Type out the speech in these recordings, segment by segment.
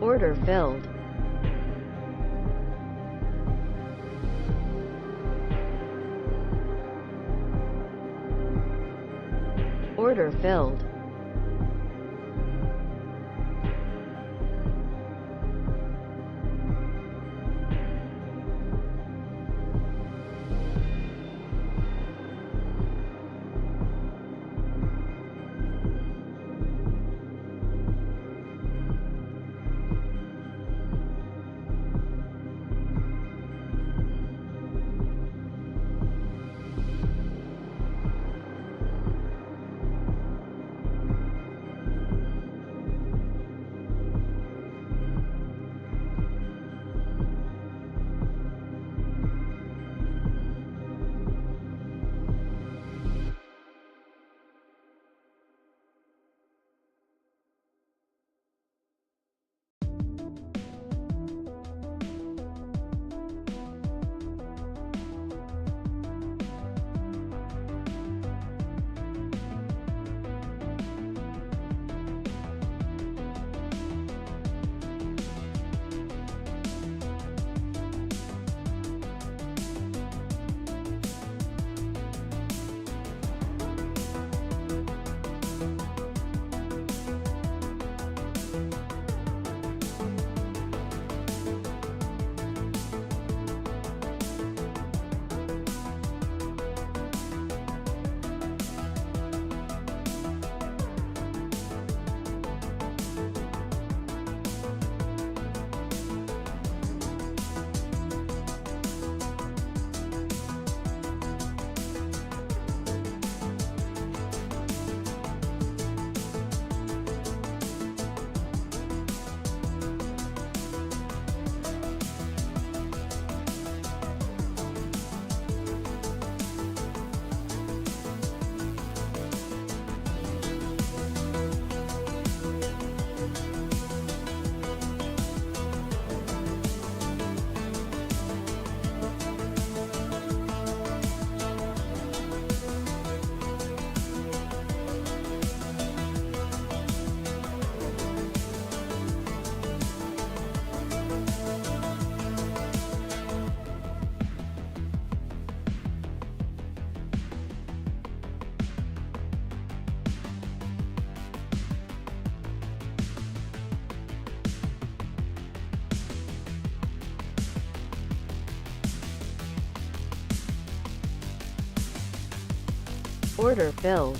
Order filled. Order filled. Order filled.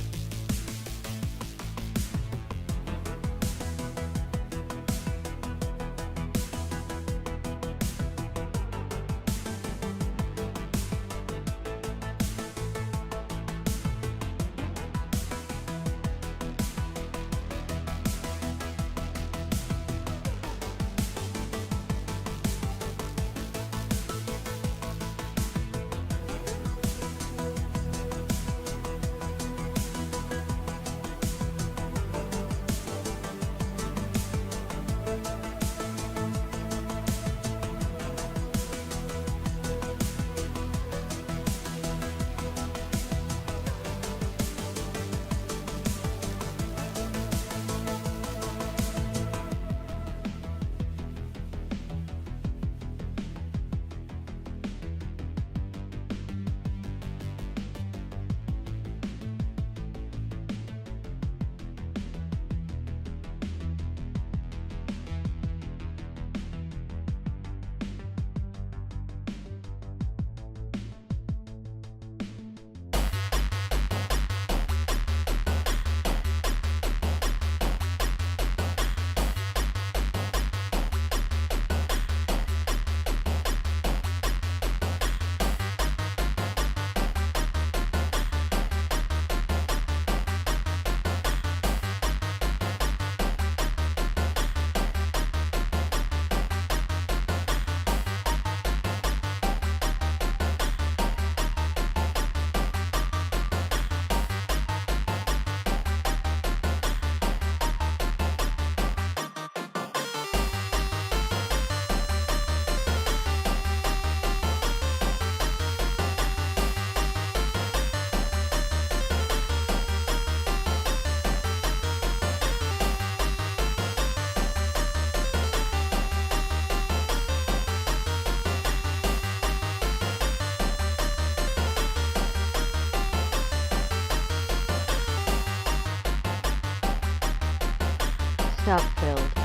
Stub filled.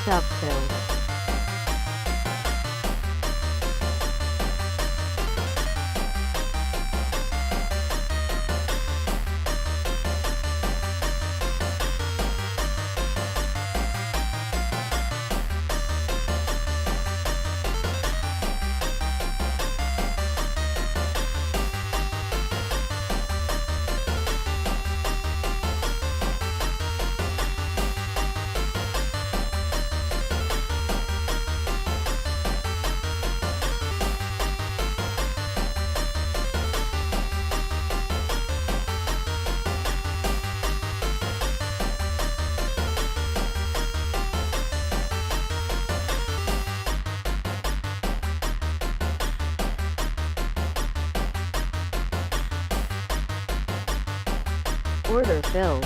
Stub filled. Order filled.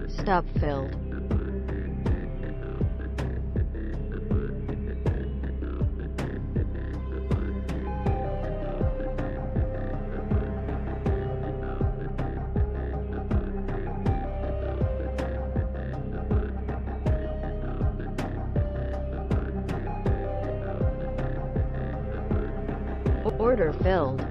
Stub filled. Order filled. Order filled.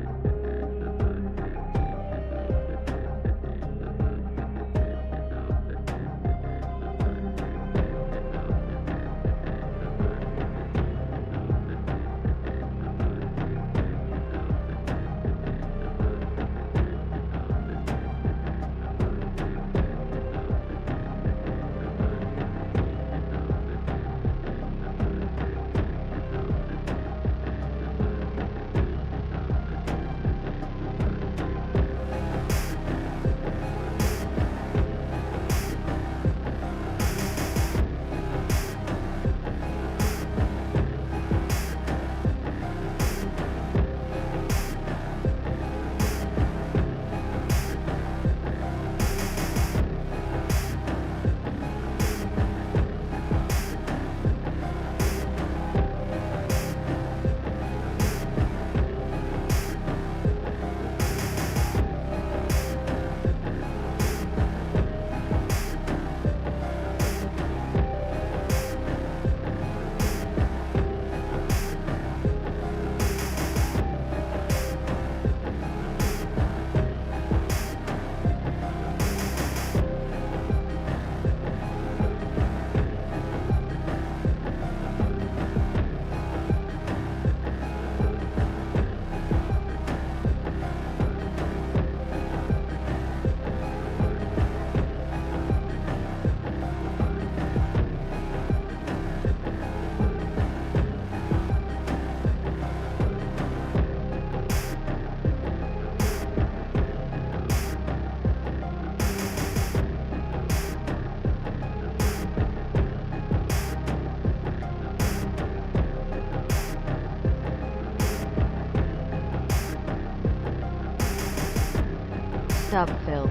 Stop filled.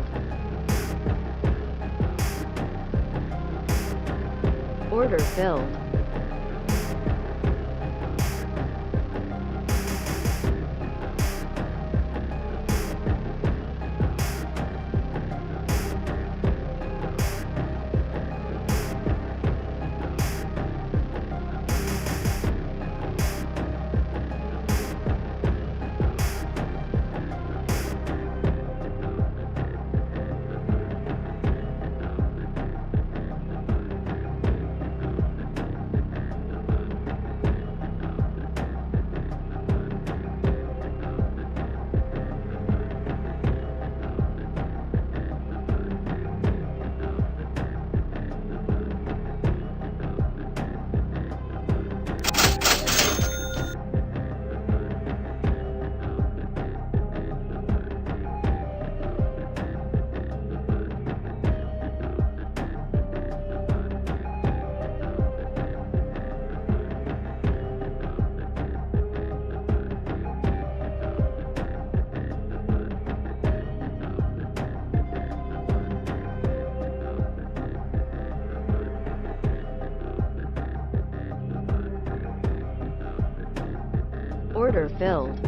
Order filled. Order filled.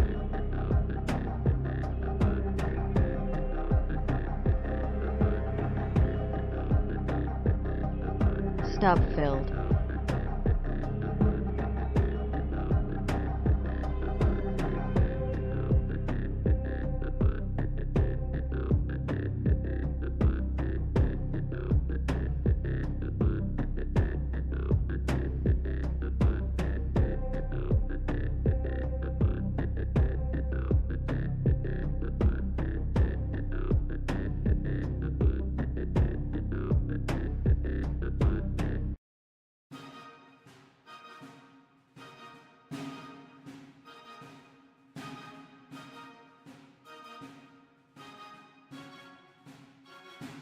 Stop filled.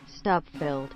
Stop filled.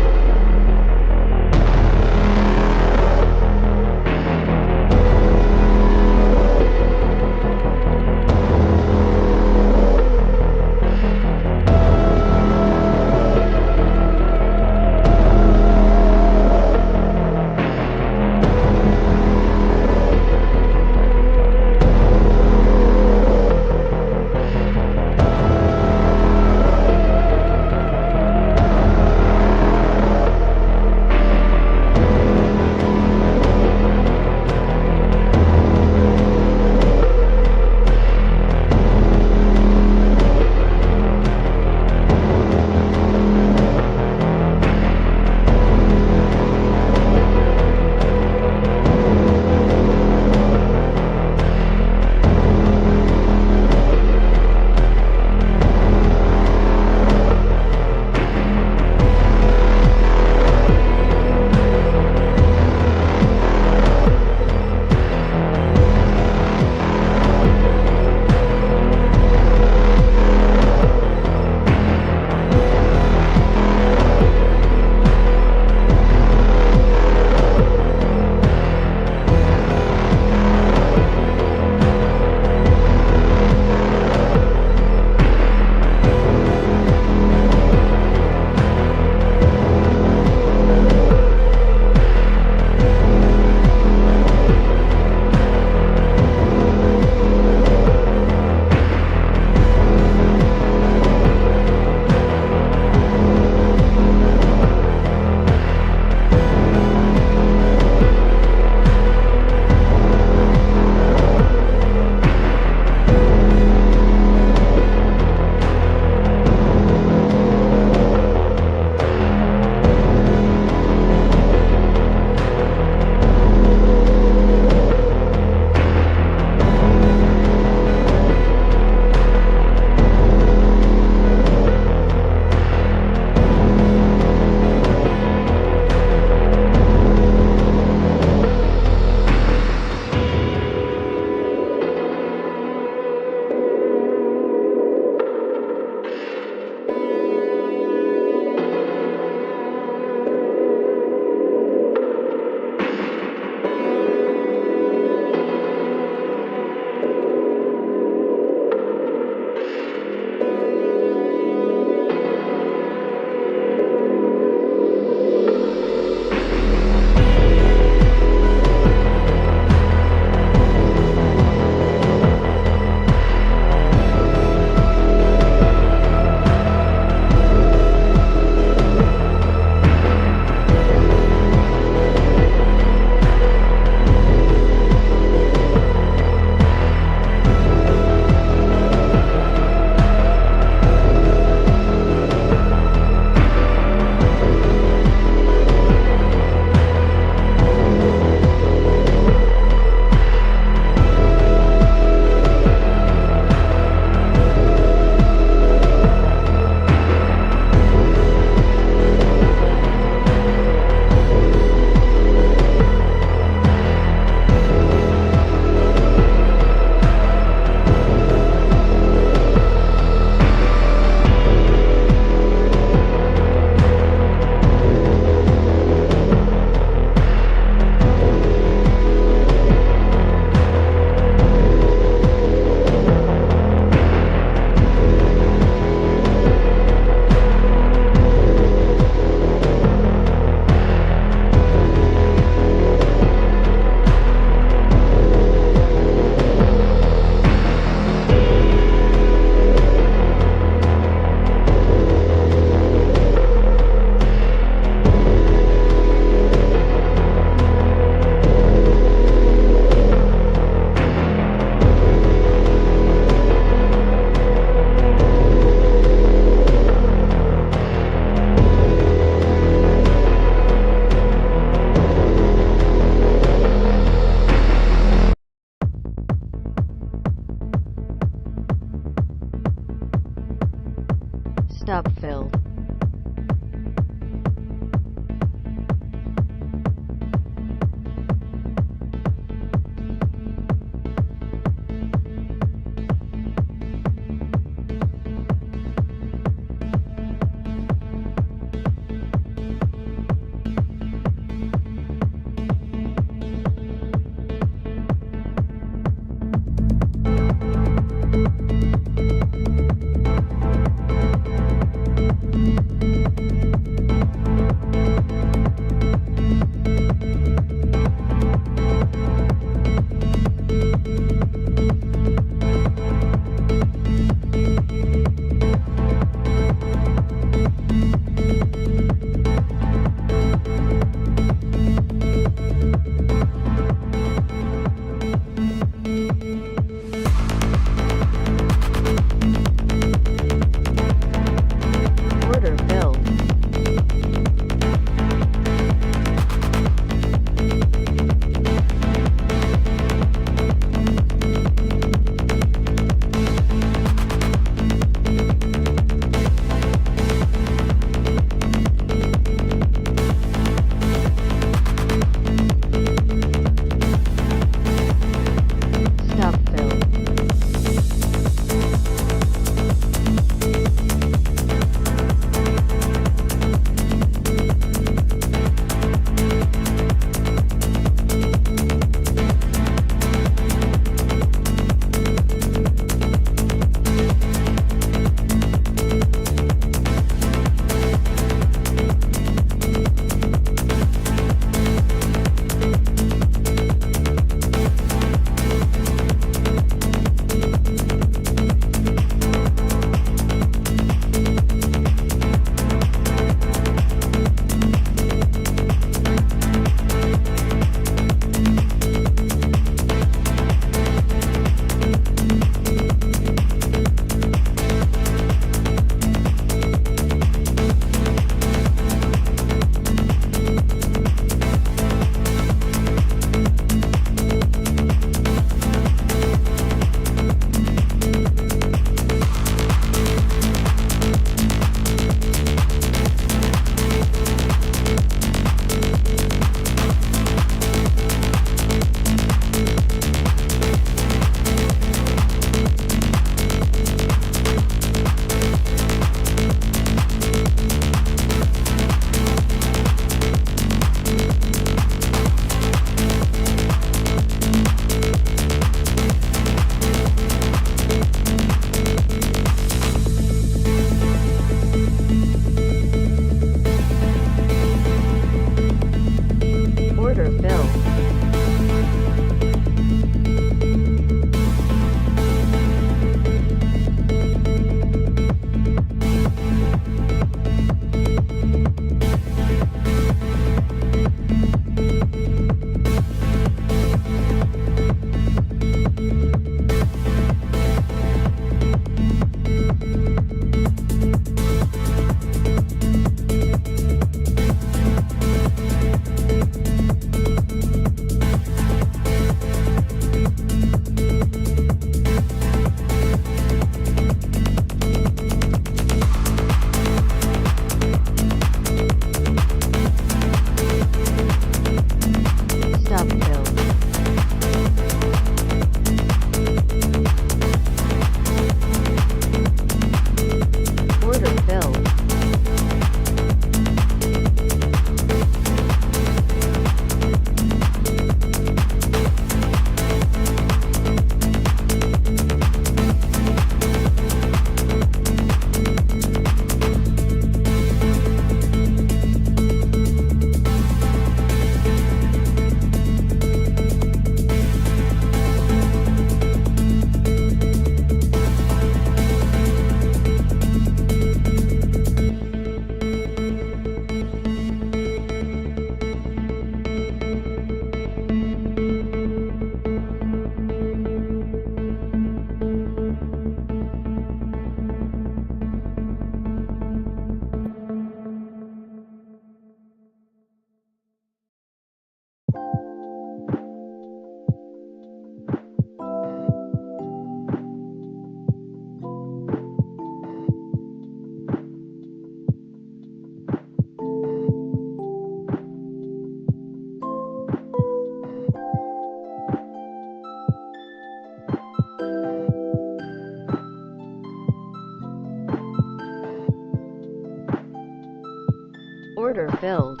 filled.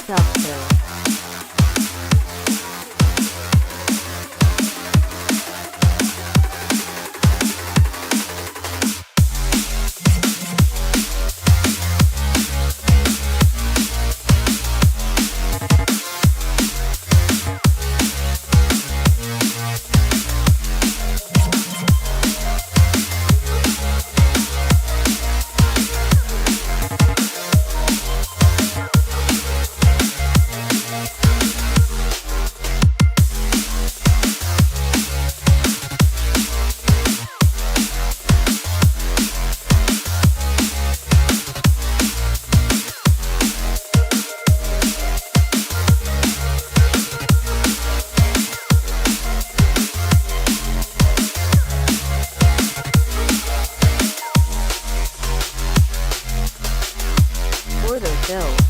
Stop filled. Order filled.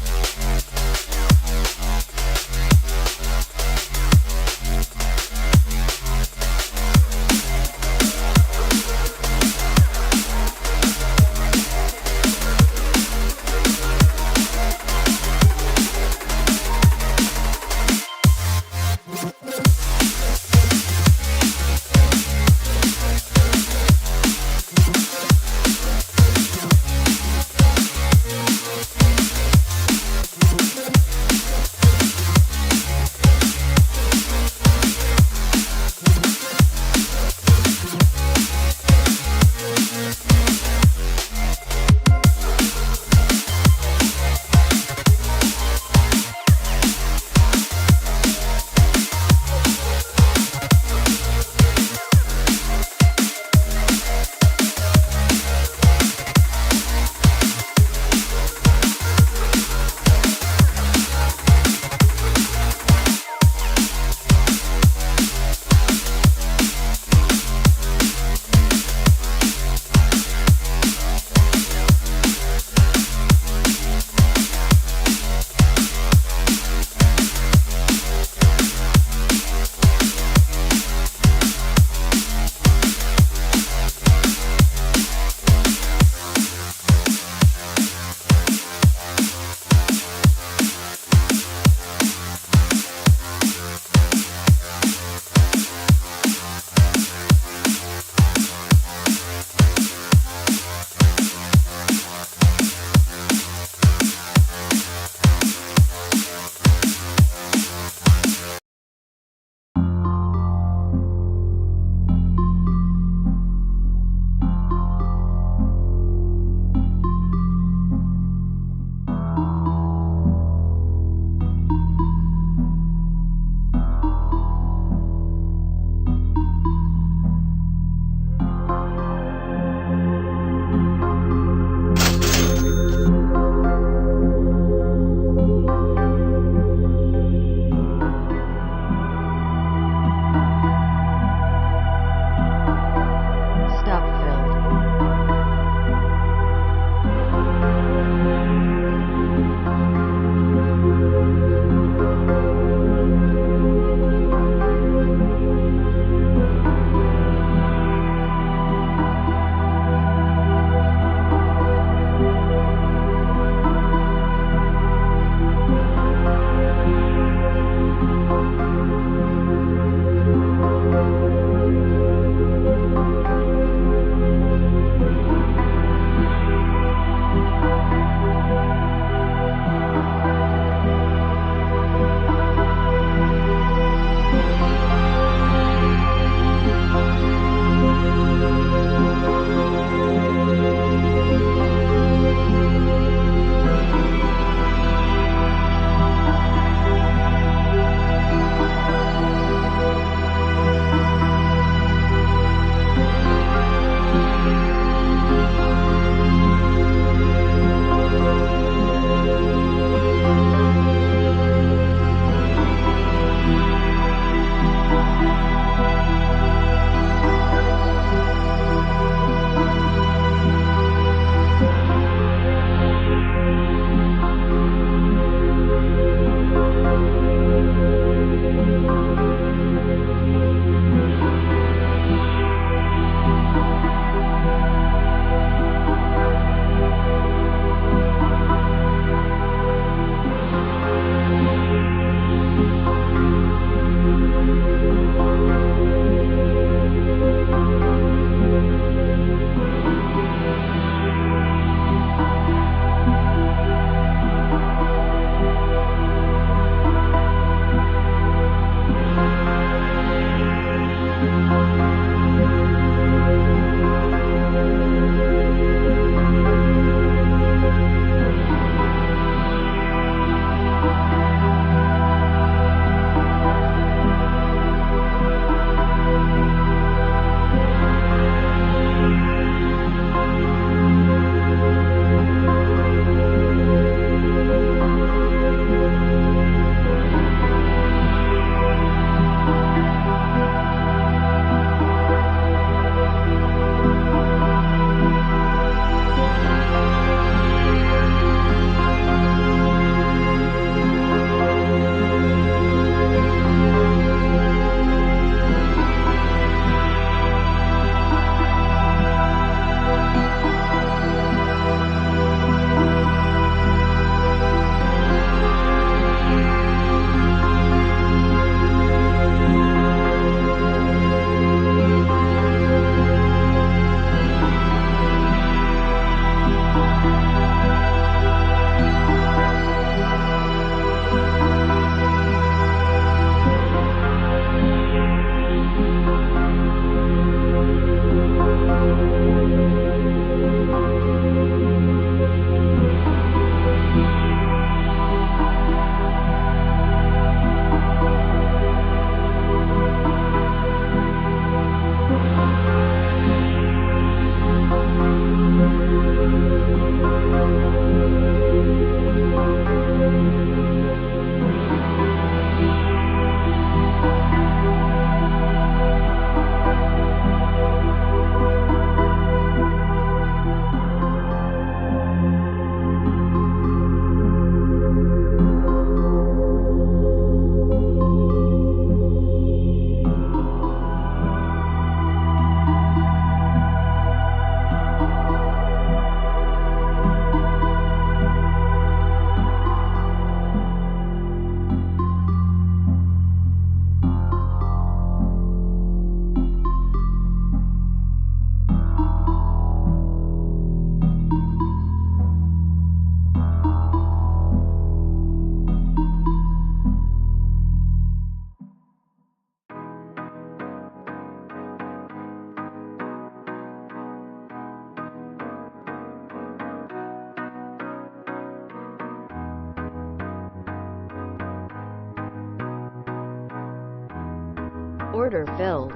Order filled.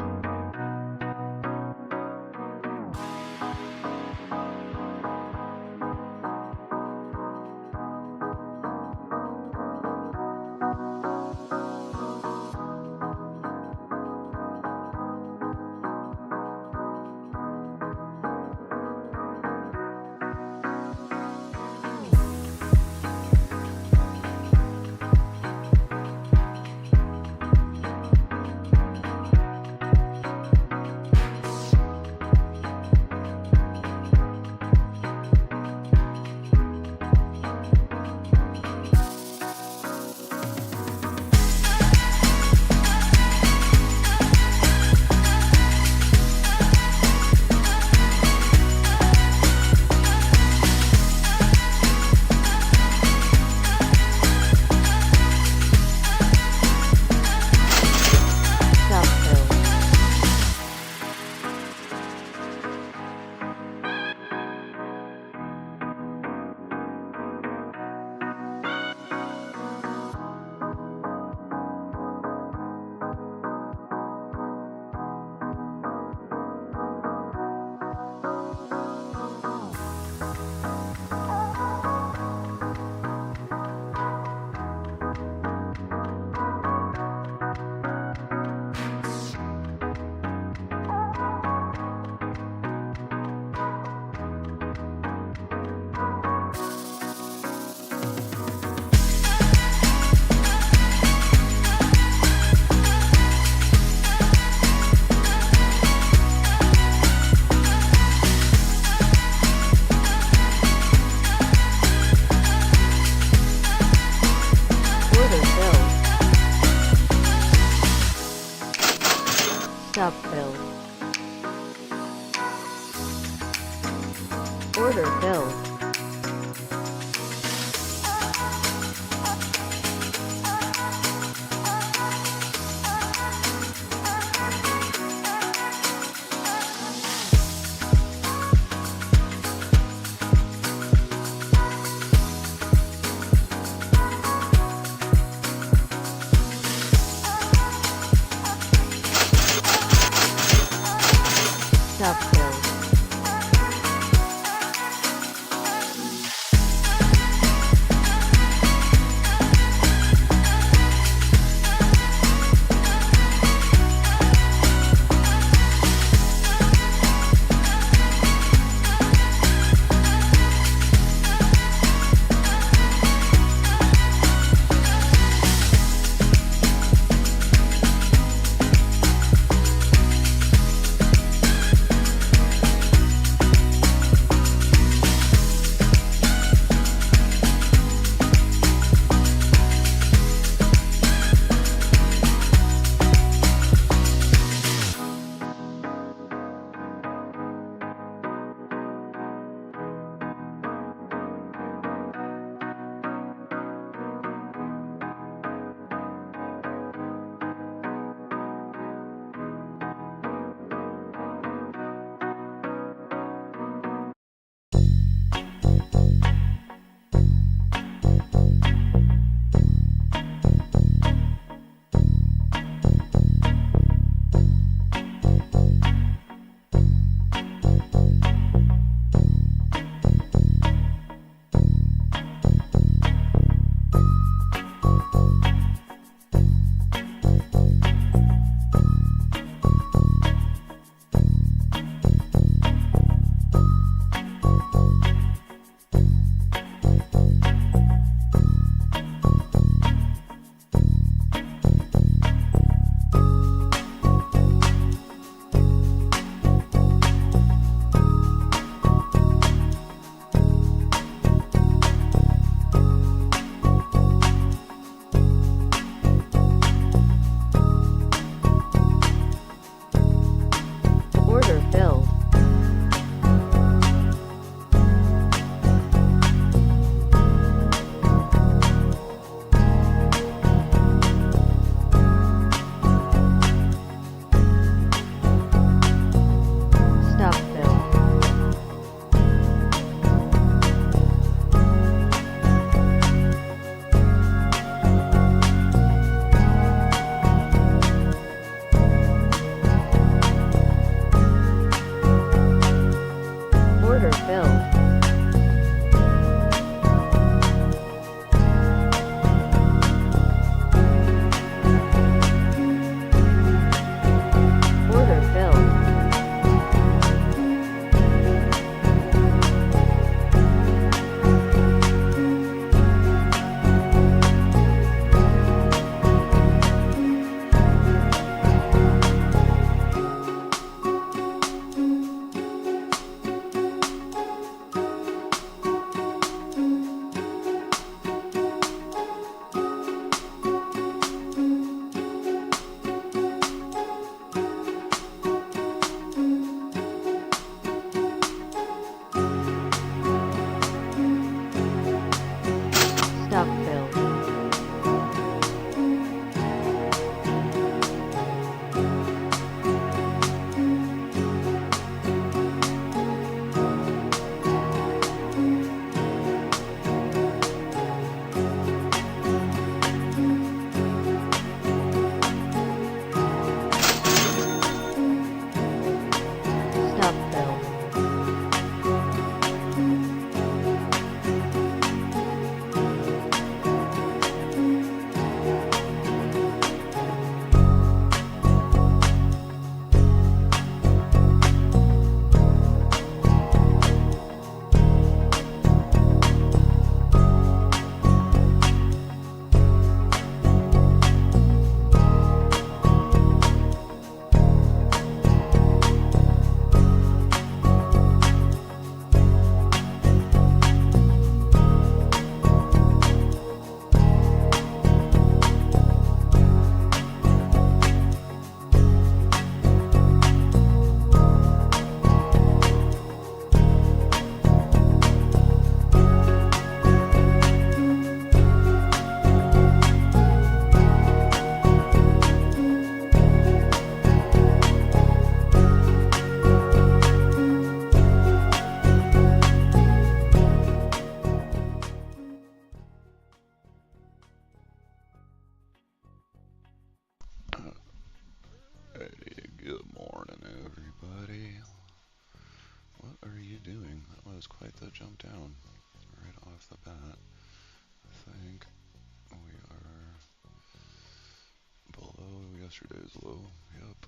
yesterday's low. Yep.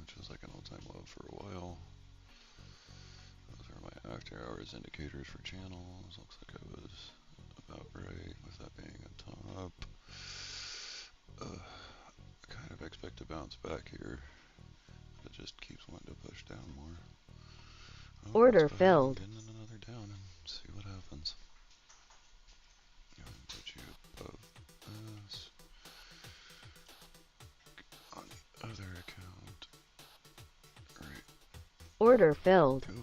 Which is like an all-time low for a while. Those are my after hours indicators for channels. Looks like I was about right with that being a top. I kind of expect to bounce back here. It just keeps wanting to push down more. Oh, Order filled. Get in another down and see what happens. Put you above this on the other account. Right. Order filled. Go.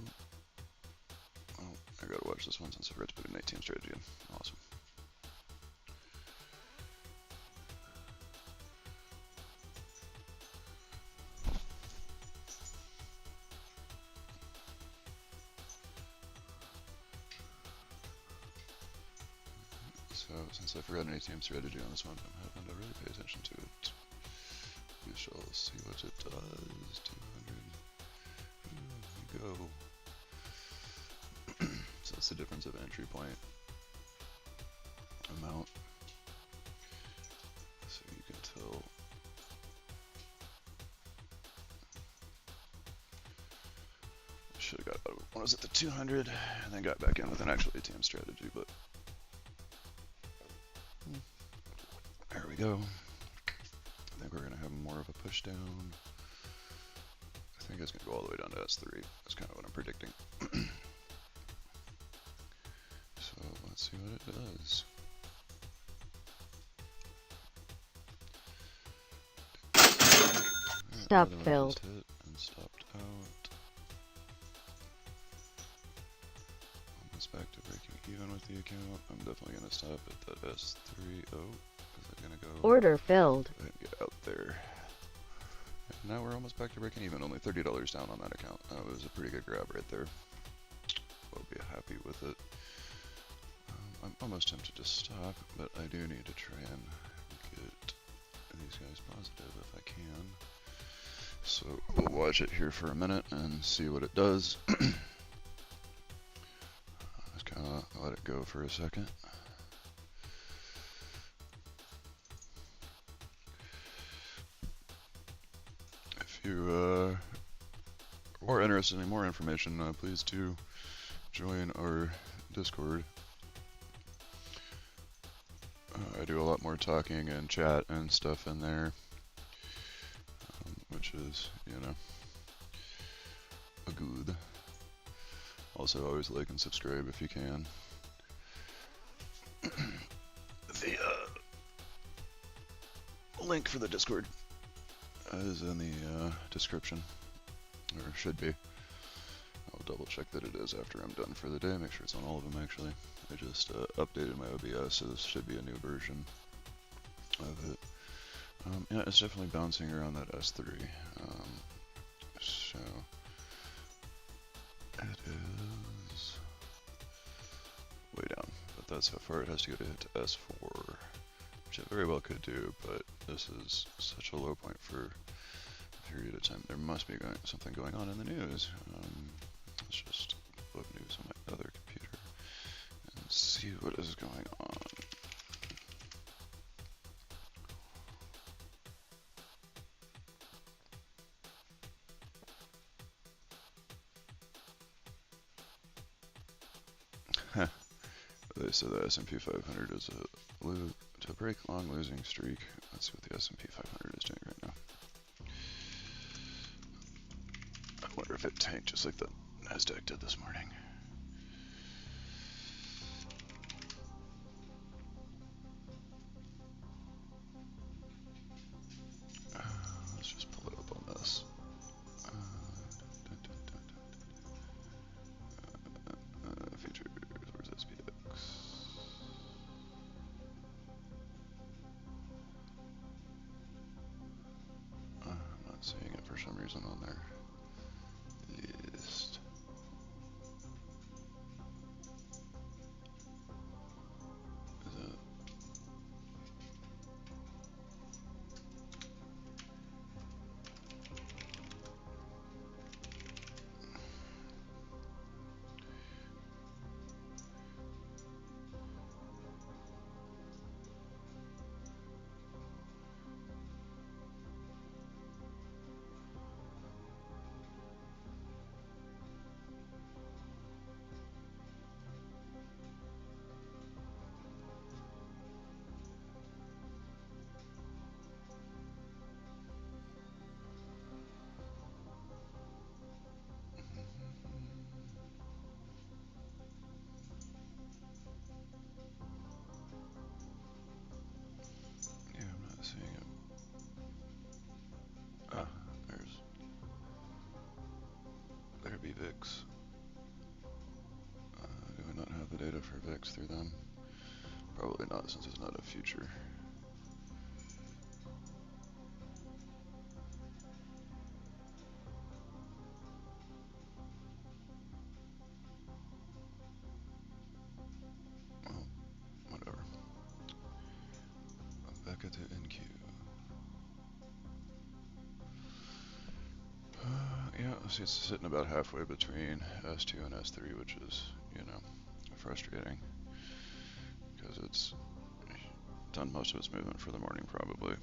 Oh, I gotta watch this one since I read to put an 18 strategy in. Awesome. So, since I forgot an ATM strategy on this one, I'm having to really pay attention to it. We shall see what it does. 200. Ooh, we go. So that's the difference of entry point amount. So you can tell. Should have got out when I was at the 200 and then got back in with an actual ATM strategy, but there we go. I think we're going to have more of a push down. I think it's going to go all the way down to S3. That's kind of what I'm predicting. So let's see what it does. Stop filled. Hit and stopped out. Almost back to breaking even with the account. I'm definitely going to stop at that S3. Oh, is it going to go? Order filled. Go ahead and get out there. And now we're almost back to breaking even. Only $30 down on that account. That was a pretty good grab right there. I'll be happy with it. I'm almost tempted to stop, but I do need to try and get these guys positive if I can. So we'll watch it here for a minute and see what it does. Just kind of let it go for a second. If you are interested in more information, please do join our Discord. I do a lot more talking and chat and stuff in there, which is, you know, a good. Also, always like and subscribe if you can. The link for the Discord is in the description, or should be. I'll double check that it is after I'm done for the day, make sure it's on all of them actually. I just updated my OBS, so this should be a new version of it. Yeah, it's definitely bouncing around that S3. So it is way down, but that's how far it has to go to hit to S4, which it very well could do, but this is such a low point for a period of time. There must be something going on in the news. Let's just pull up news on my other computer and see what is going on. They said the S&P 500 is to break long losing streak. Let's see what the S&P 500 is doing right now. I wonder if it tanked just like the Nasdaq did this morning. Let's just pull it up on this. Features, where's SPX? I'm not seeing it for some reason on there. List. VIX through them. Probably not, since it's not a future. Well, whatever. Back at the NQ. Yeah, see, it's sitting about halfway between S2 and S3, which is, you know, frustrating. Because it's done most of its movement for the morning, probably.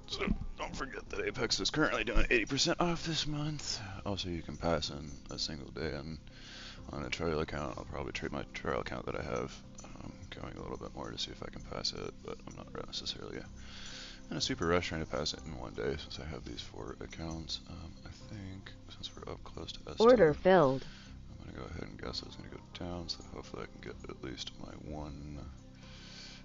So don't forget that Apex is currently doing 80% off this month. Also, you can pass in a single day and on a trial account. I'll probably trade my trial account that I have, going a little bit more to see if I can pass it, but I'm not necessarily in a super rush trying to pass it in one day since I have these 4 accounts. I think since we're up close to S2, Order filled. I'm gonna go ahead and guess it's gonna go down, so hopefully I can get at least my 1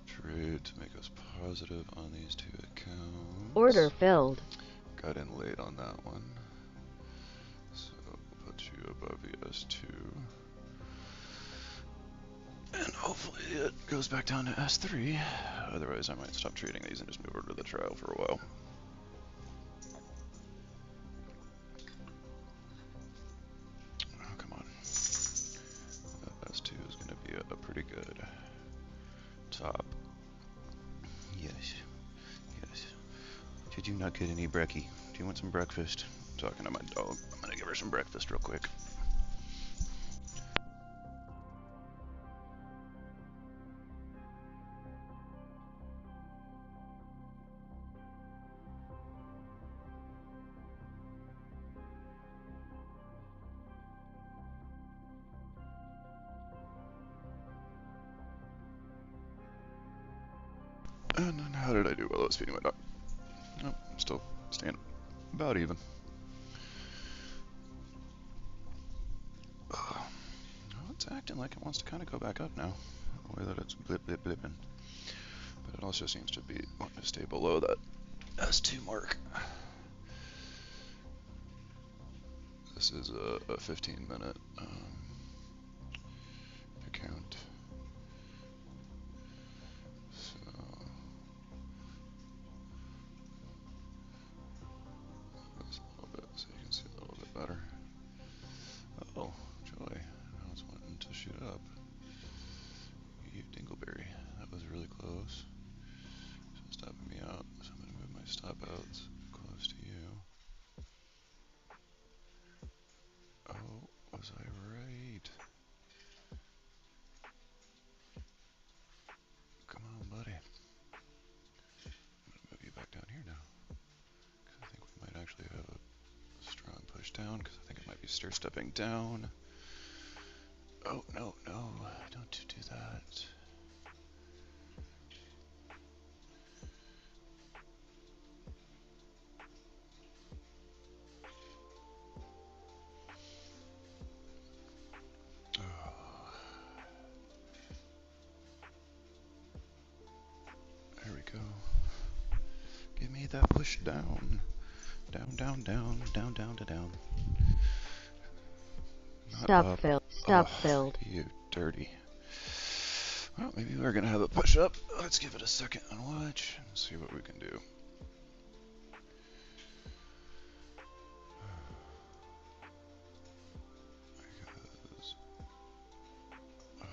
trade to make us positive on these 2 accounts. Order filled. Got in late on that one, so we'll put you above the S2. And hopefully it goes back down to S3. Otherwise, I might stop trading these and just move over to the trial for a while. Oh, come on. That S2 is going to be a pretty good top. Yes. Yes. Did you not get any brekkie? Do you want some breakfast? I'm talking to my dog. I'm going to give her some breakfast real quick. And then how did I do while I was feeding my dog? Nope, still staying about even. Oh, it's acting like it wants to kind of go back up now. The way that it's blipping. But it also seems to be wanting to stay below that S2 mark. This is a 15-minute account. So this a little bit so you can see a little bit better. Oh, joy. Now it's wanting to shoot up. You dingleberry. That was really close. It's stopping me out. So I'm going to move my stop outs close to you. Oh, was I right? Come on, buddy. I'm going to move you back down here now. Because I think we might actually have a strong push down, because I think it might be stair stepping down. Oh, no, no, don't you do that. Oh. There we go. Give me that push down. Down, down, down, down, down to down. Not Stop up. filled. Stop Oh, filled. you dirty. Well, maybe we're gonna have a push up. Let's give it a second and watch and see what we can do. Because I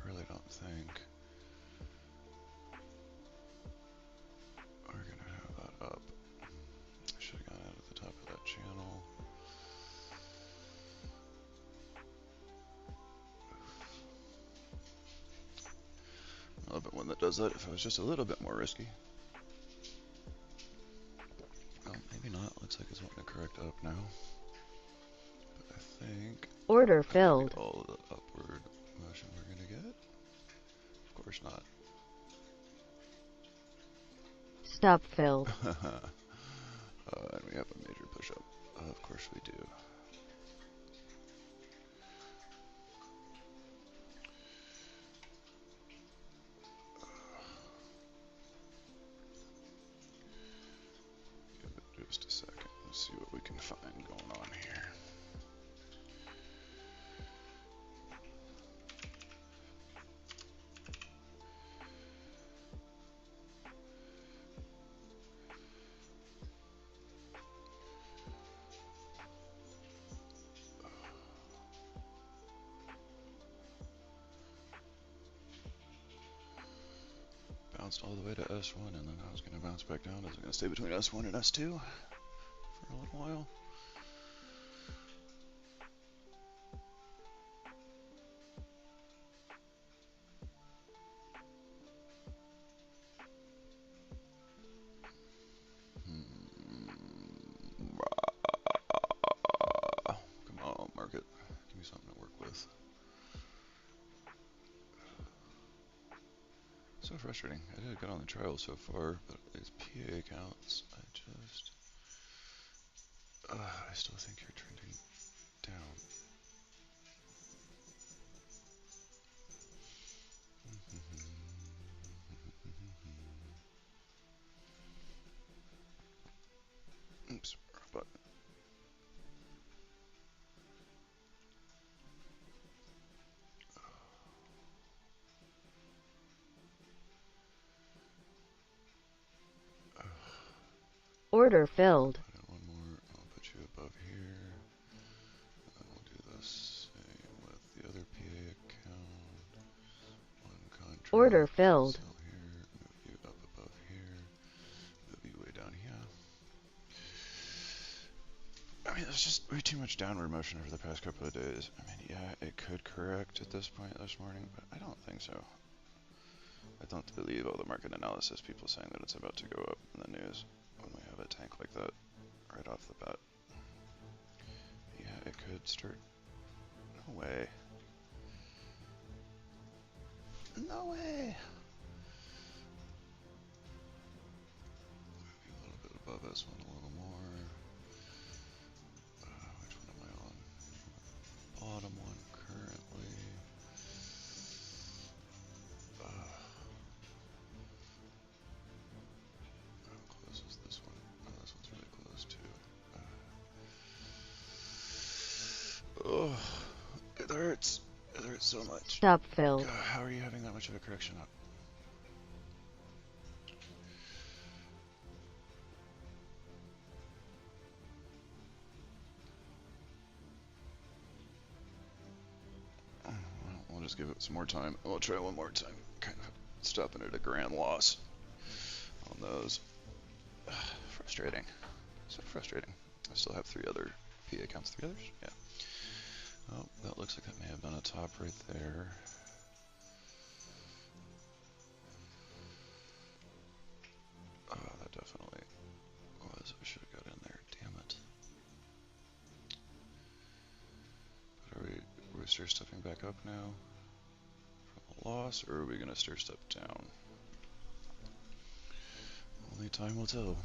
really don't think we're gonna have that up. I should have gone out at the top of that channel. I love it when that does that. If I was just a little bit more risky. Well, maybe not. Looks like it's wanting to correct up now. But I think Order filled. all the upward motion we're gonna get. Of course not. Stop filled. And we have a major push up. Of course we do. Give it just a second. Let's see what we can find going on here. bounced all the way to S1, and then I was going to bounce back down. Is it going to stay between S1 and S2 for a little while? Come on, market. Give me something to work with. So frustrating. I did good on the trial so far, but these PA accounts, I still think you're trending down. Oops, wrong button. Order filled. Put in one more. I'll put you above here. And then we'll do the same with the other PA account. One contract. Order filled. Sell here. Move you up above here. Move you way down here. I mean, there's just way too much downward motion over the past couple of days. I mean, yeah, it could correct at this point this morning, but I don't think so. I don't believe all the market analysis people saying that it's about to go up in the news when we have a tank like that right off the bat. Yeah, it could start. No way. No way. Maybe a little bit above this one, a little more. Which one am I on? Bottom one currently. How close is this one? Oh, this one's really close too. Oh, it hurts. It hurts so much. Stop filled. God, how are you having that much of a correction up? We'll just give it some more time. We'll try one more time. Kind of stopping at a grand loss on those. Frustrating. So frustrating. I still have 3 other PA accounts. 3 others? Yeah. Oh, that looks like that may have done a top right there. Oh, that definitely was. I should have got in there. Damn it. But are we start stepping back up now from a loss, or are we going to start step down? Only time will tell.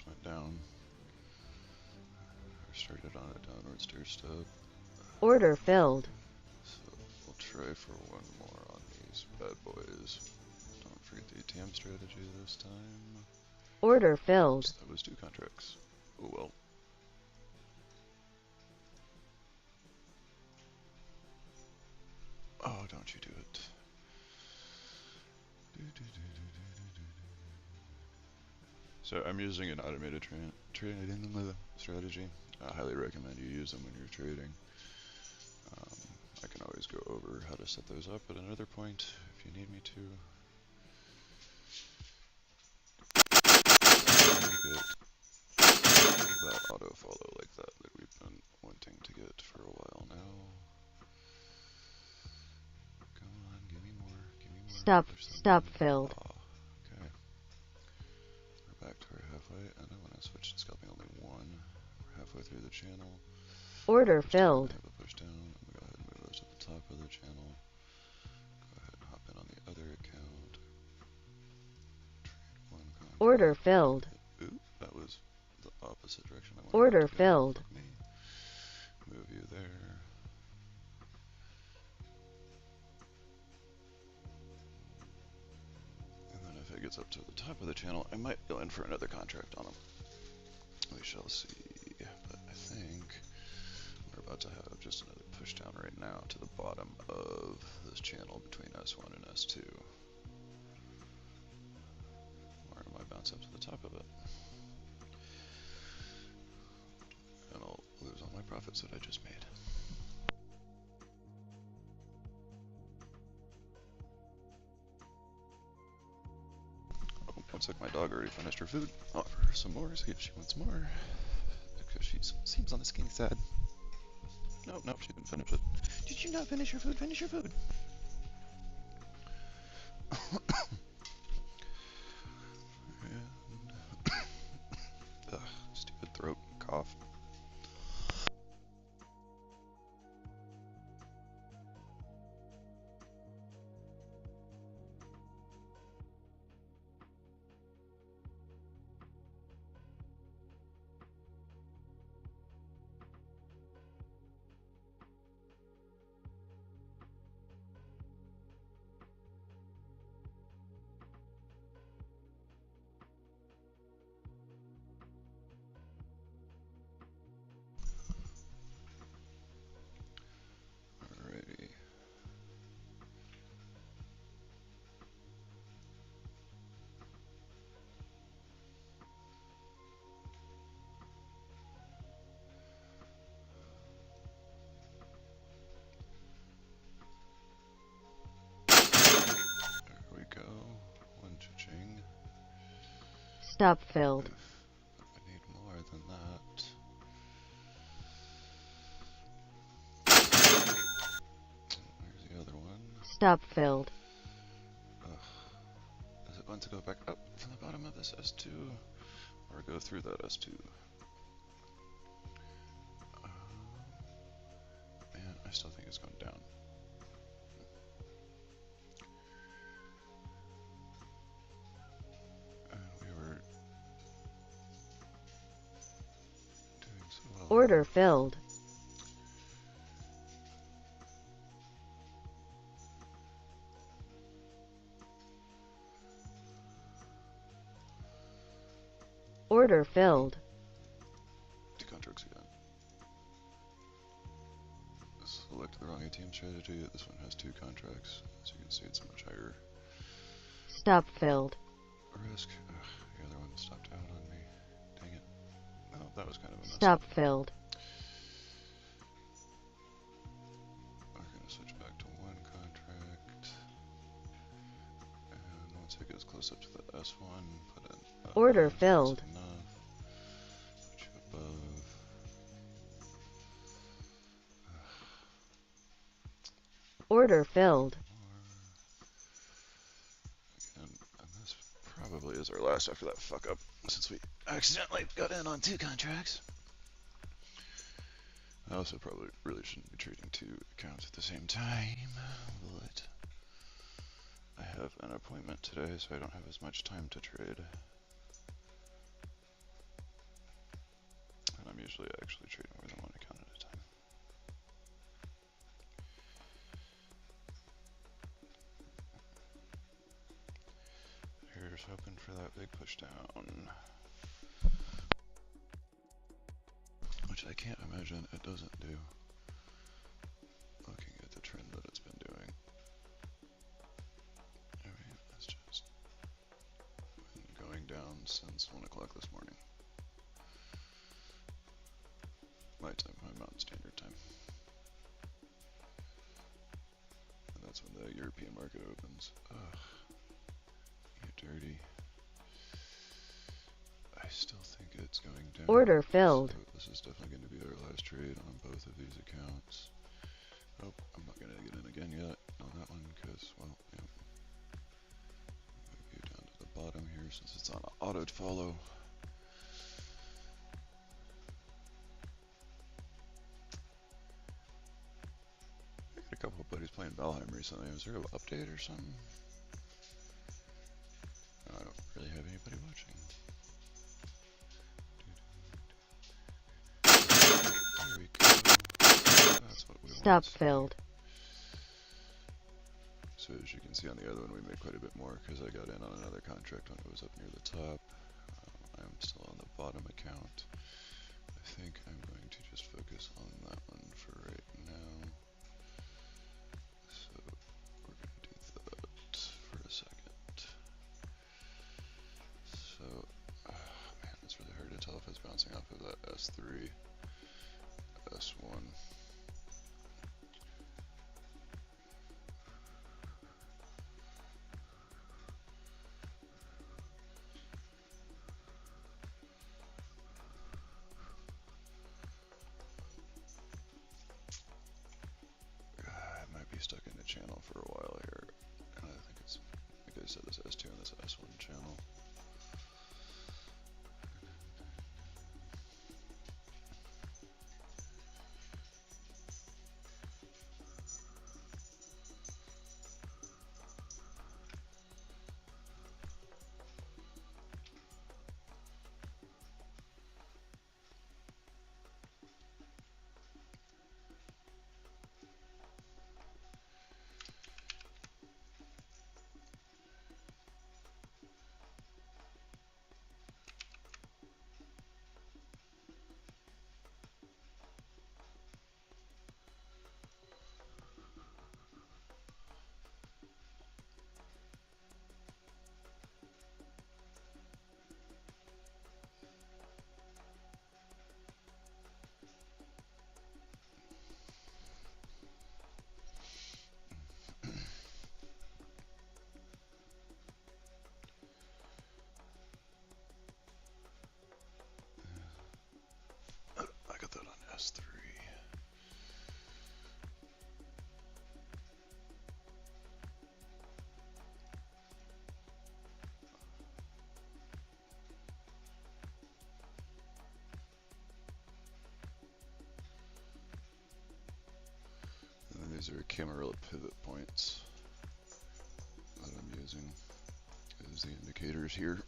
Went down, or started on a downward stair step. Order filled. So we'll try for one more on these bad boys. Don't forget the ATM strategy this time. Order filled. Oops, that was 2 contracts. Oh well. Oh, don't you do it. So I'm using an automated trading strategy. I highly recommend you use them when you're trading. I can always go over how to set those up at another point if you need me to. Get that auto follow like that we've been wanting to get for a while now. Come on, give me more, give me more. Stop filled. Okay. We're back to our halfway, and I want to switch to scalping only 1. We're halfway through the channel. Order filled. Have a push down. I'm going to go ahead and move those to the top of the channel. Go ahead and hop in on the other account. Trade 1 contract. Order filled. Ooh, that was the opposite direction I wanted. Order filled. Move you there. And then if it gets up to the top of the channel, I might go in for another contract on them. We shall see. But I think we're about to have just another push down right now to the bottom of this channel between S1 and S2. Or it might bounce up to the top of it. And I'll lose all my profits that I just made. Oh, looks like my dog already finished her food. I'll offer her some more, see if she wants more. Because she seems on the skinny side. Nope, she didn't finish it. Did you not finish your food? Finish your food! Ugh, stupid throat cough. Alrighty. There we go. One cha-ching. Stop filled. I need more than that. There's the other one. Stop filled. Ugh. Is it going to go back up from the bottom of this S2? Or go through that S2? Man, I still think it's going down. And we were doing so well. Order filled. Order filled. Two contracts again. Select the wrong ATM strategy. This one has two contracts. As you can see, it's much higher Stop filled. risk. Ugh, the other one stopped out on me. Dang it. Oh, that was kind of a mess. Stop filled. We're going to switch back to one contract. And once it gets close up to the S1, put in Order filled. enough. Put you above. Order filled. And this probably is our last after that fuck up, since we accidentally got in on two contracts. I also probably really shouldn't be trading two accounts at the same time, but I have an appointment today, so I don't have as much time to trade. And I'm usually actually trading more than one account at a time. Here's hoping for that big push down. Which I can't imagine it doesn't do, looking at the trend that it's been doing. I mean, it's just been going down since 1 o'clock this morning. My time, my Mountain Standard Time. And that's when the European market opens. Ugh. You dirty. I still think it's going down. Order filled. So this is definitely going to be our last trade on both of these accounts. Oh, I'm not going to get in again yet on that one because, well, yeah. Move you down to the bottom here since it's on auto follow. I got a couple of buddies playing Valheim recently. Was there an update or something? No, I don't really have anybody watching. There we go. That's what we want. Stop filled. So as you can see on the other one, we made quite a bit more because I got in on another contract when it was up near the top. I'm still on the bottom account. I think I'm going to just focus on that one for right now. S3, S1. I might be stuck in a channel for a while here. And I think it's, like I said, this S2 and this S1 channel. I got that on S3. And then these are Camarilla pivot points that I'm using as the indicators here.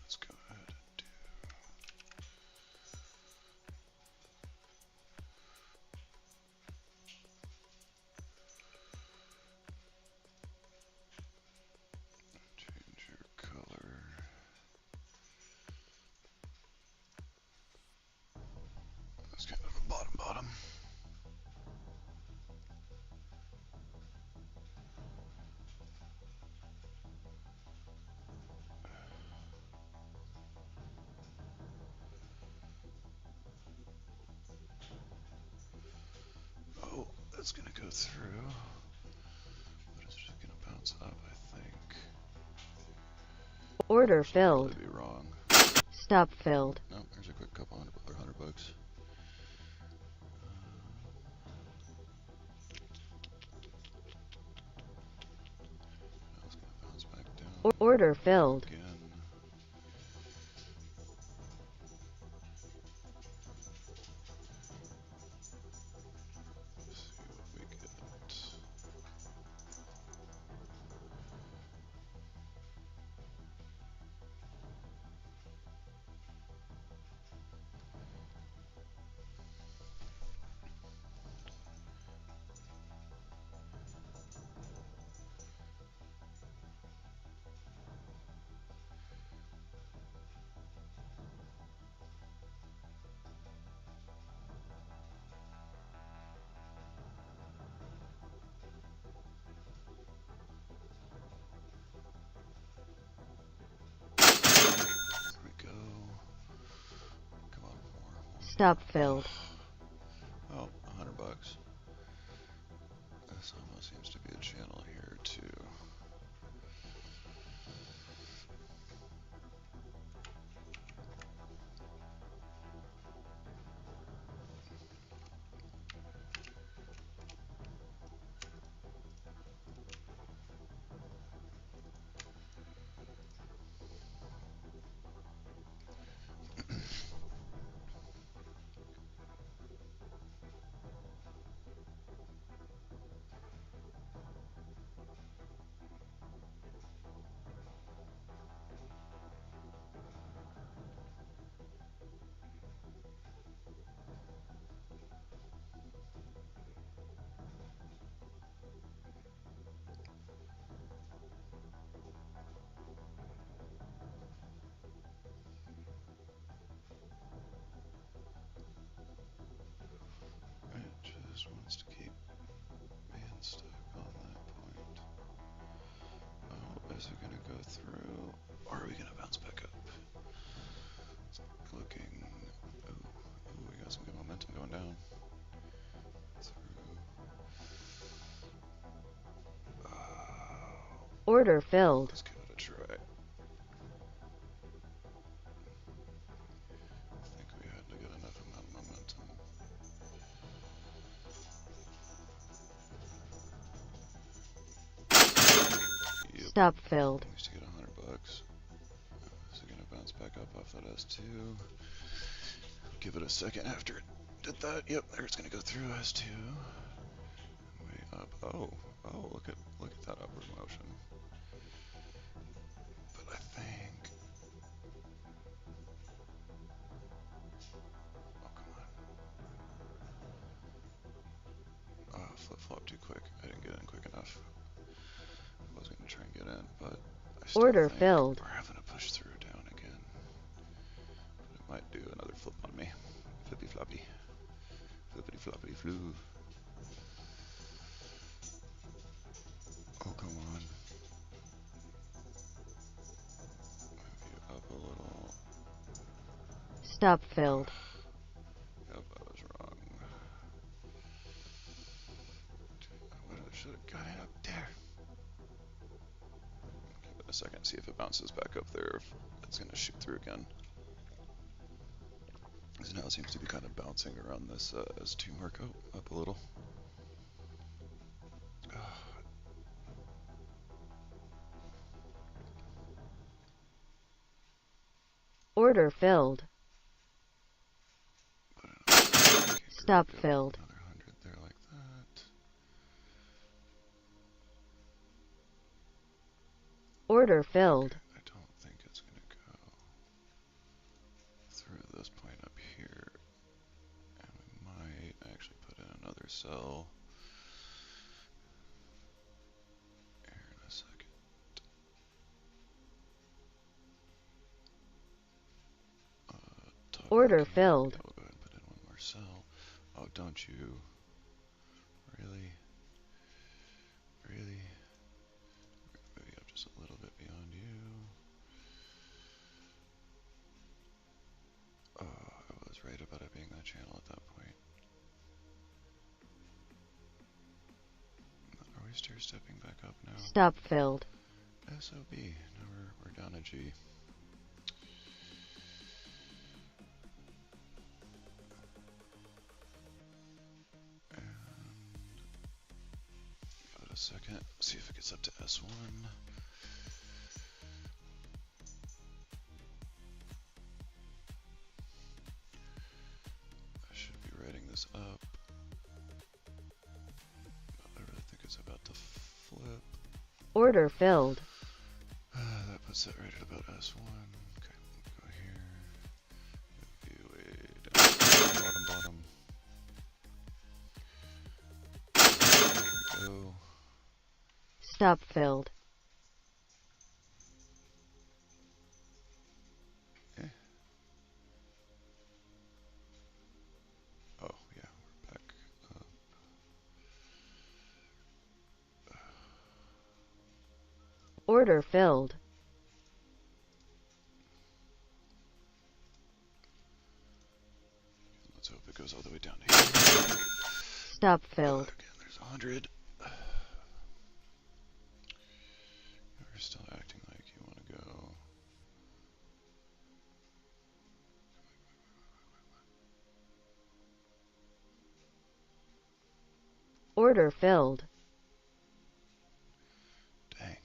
Let's go ahead and do change your color. That's kind of a bottom. Oh, that's gonna go through. But it's just gonna bounce up, I think. Order Should filled. probably be wrong. Stop filled. No, there's a quick couple $100. Now it's gonna bounce back down Order filled. again. See what we get. There we go. Come on, more. Stop filled. Oh, $100. This almost seems to be a channel here too. through, or are we gonna bounce back up? It's looking. Ooh, we got some good momentum going down. Order filled. Let's give it a try. I think we had to get enough amount of momentum. Yep. Stop filled. We used to get $100. Is it gonna bounce back up off that S2? Give it a second after it did that. Yep, there it's gonna go through S2. Way up. Oh, look at that upward motion. But I think. Oh, come on. Oh, flip flop too quick. I didn't get in quick enough. I was gonna try and get in, but I still Order think filled. we're having to push through down again. But it might do another flip on me. Flippy floppy. Flippity floppity flu. Oh, come on. Move you up a little. Stop filled. Yep, I was wrong. I should have got it up there. Give it a second, see if it bounces back up there, if it's going to shoot through again. Because now it seems to be kind of bouncing around this S2 mark up a little. Order filled. Stop filled. Another 100 there like that. Order filled. Okay, I don't think it's going to go through this point up here. And we might actually put in another cell here in a second. Order filled. Yeah, we'll go ahead and put in one more cell. Oh, don't you? Really? Really? Maybe up just a little bit beyond you. Oh, I was right about it being that channel at that point. Are we stair stepping back up now? Stop filled. SOB. Now we're down a G. And give it a second. See if it gets up to S1. I should be writing this up. I really think it's about to flip. Order filled. That puts that right at about S1. Okay, go here. View way down. Bottom. There we go. Stop filled. Okay. Oh, yeah, we're back up. Order filled. Let's hope it goes all the way down to here. Stop filled. Again, there's 100. You're still acting like you want to go. Order filled. Dang. I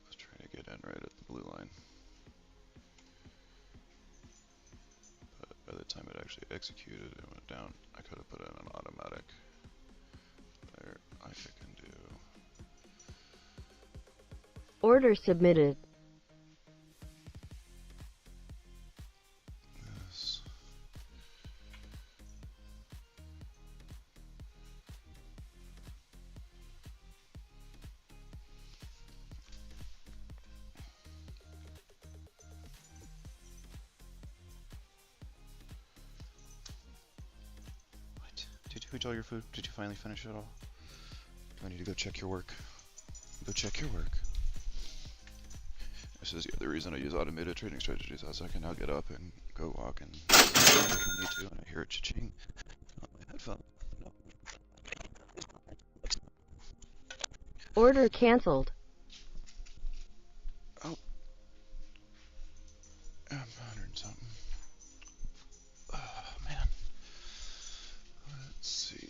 was trying to get in right at the blue line. But by the time it actually executed, it went down. I could have put in an automatic. There, I can do. Order submitted. This. What? Did you eat all your food? Did you finally finish it all? Do I need to go check your work? Go check your work. this is the other reason I use automated trading strategies, as I can now get up and go walk and if I need to, and I hear it cha-ching on my headphone. No. Order cancelled. Oh. 100 and something. Oh, man. Let's see.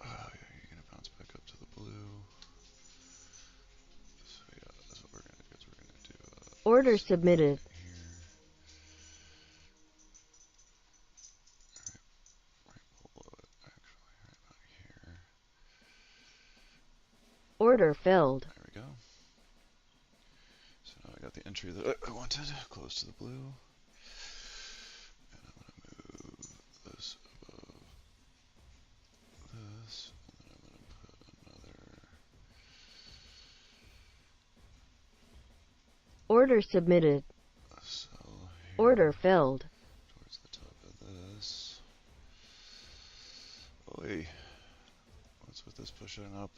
Oh, yeah, you're gonna bounce back up to the blue. So yeah, that's what we're gonna do. Is we're gonna do Order submitted. here. Right below it, actually, right about here. Order filled. There we go. So now I got the entry that I wanted, close to the blue. And I'm gonna move this above this, and then I'm gonna put another. Order submitted. Cell here Order filled. towards the top of this. Oh, hey, what's with this pushing up?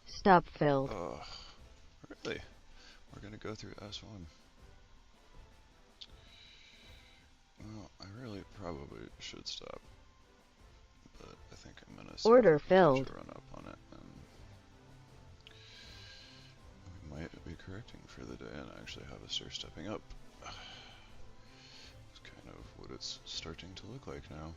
Stop filled. Oh, really? We're gonna go through S1. Well, I really probably should stop, but I think I'm gonna see Order if we can filled. run up on it, and we might be correcting for the day and actually have a stir stepping up. It's kind of what it's starting to look like now.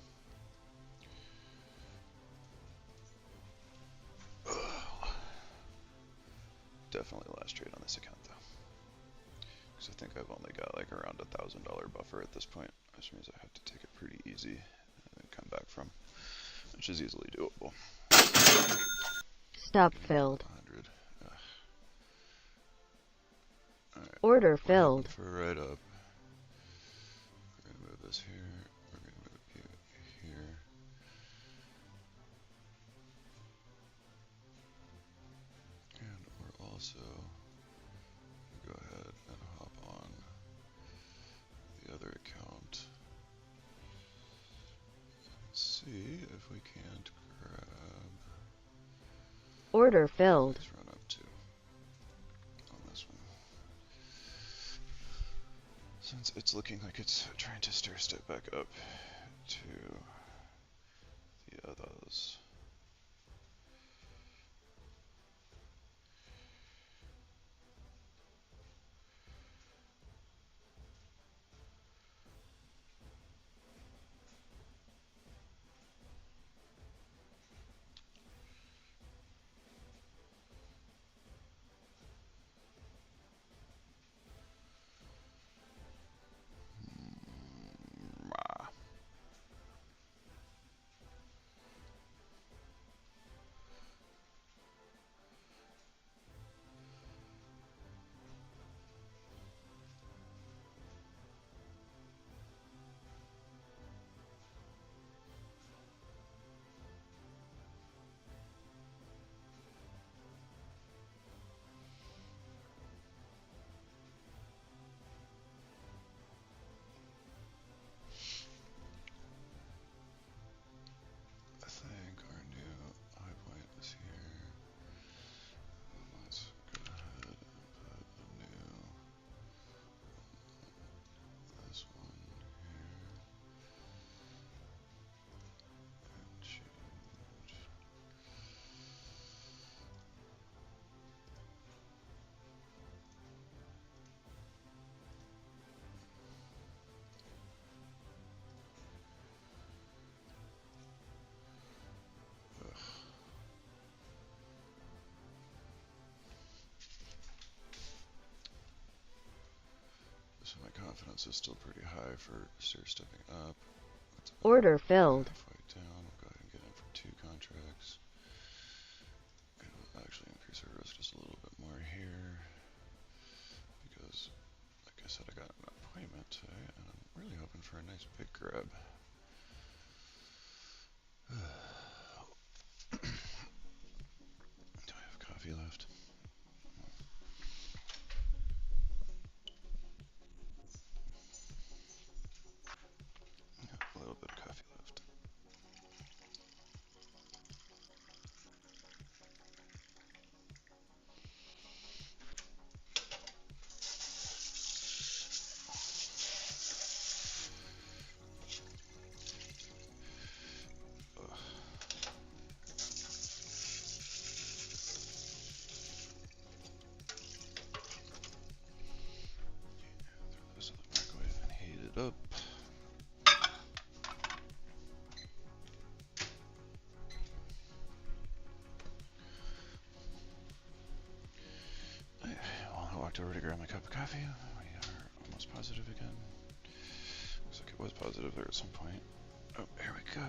Definitely last trade on this account though, because I think I've only got like around $1,000 buffer at this point, which means I have to take it pretty easy and then come back from, which is easily doable. Stop filled. 100. All right. Order We're filled. for right up. We're gonna move this here. We're gonna move you here. And we're also gonna go ahead and hop on the other account. See if we can't grab. Order filled. Let's run up to on this one. Since it's looking like it's trying to stair step back up to the others. I think our new high point is here. Let's go ahead and put a new, this one here, and change. Ugh. So my confidence is still pretty high for stair stepping up. That's Order filled. halfway down. We'll go ahead and get in for 2 contracts. And we'll actually increase our risk just a little bit more here. Because, like I said, I got an appointment today, and I'm really hoping for a nice big grab. Do I have coffee left? Yeah, a little bit of coffee left. it up. Well, I walked over to grab my cup of coffee. We are almost positive again. Looks like it was positive there at some point. Oh, here we go.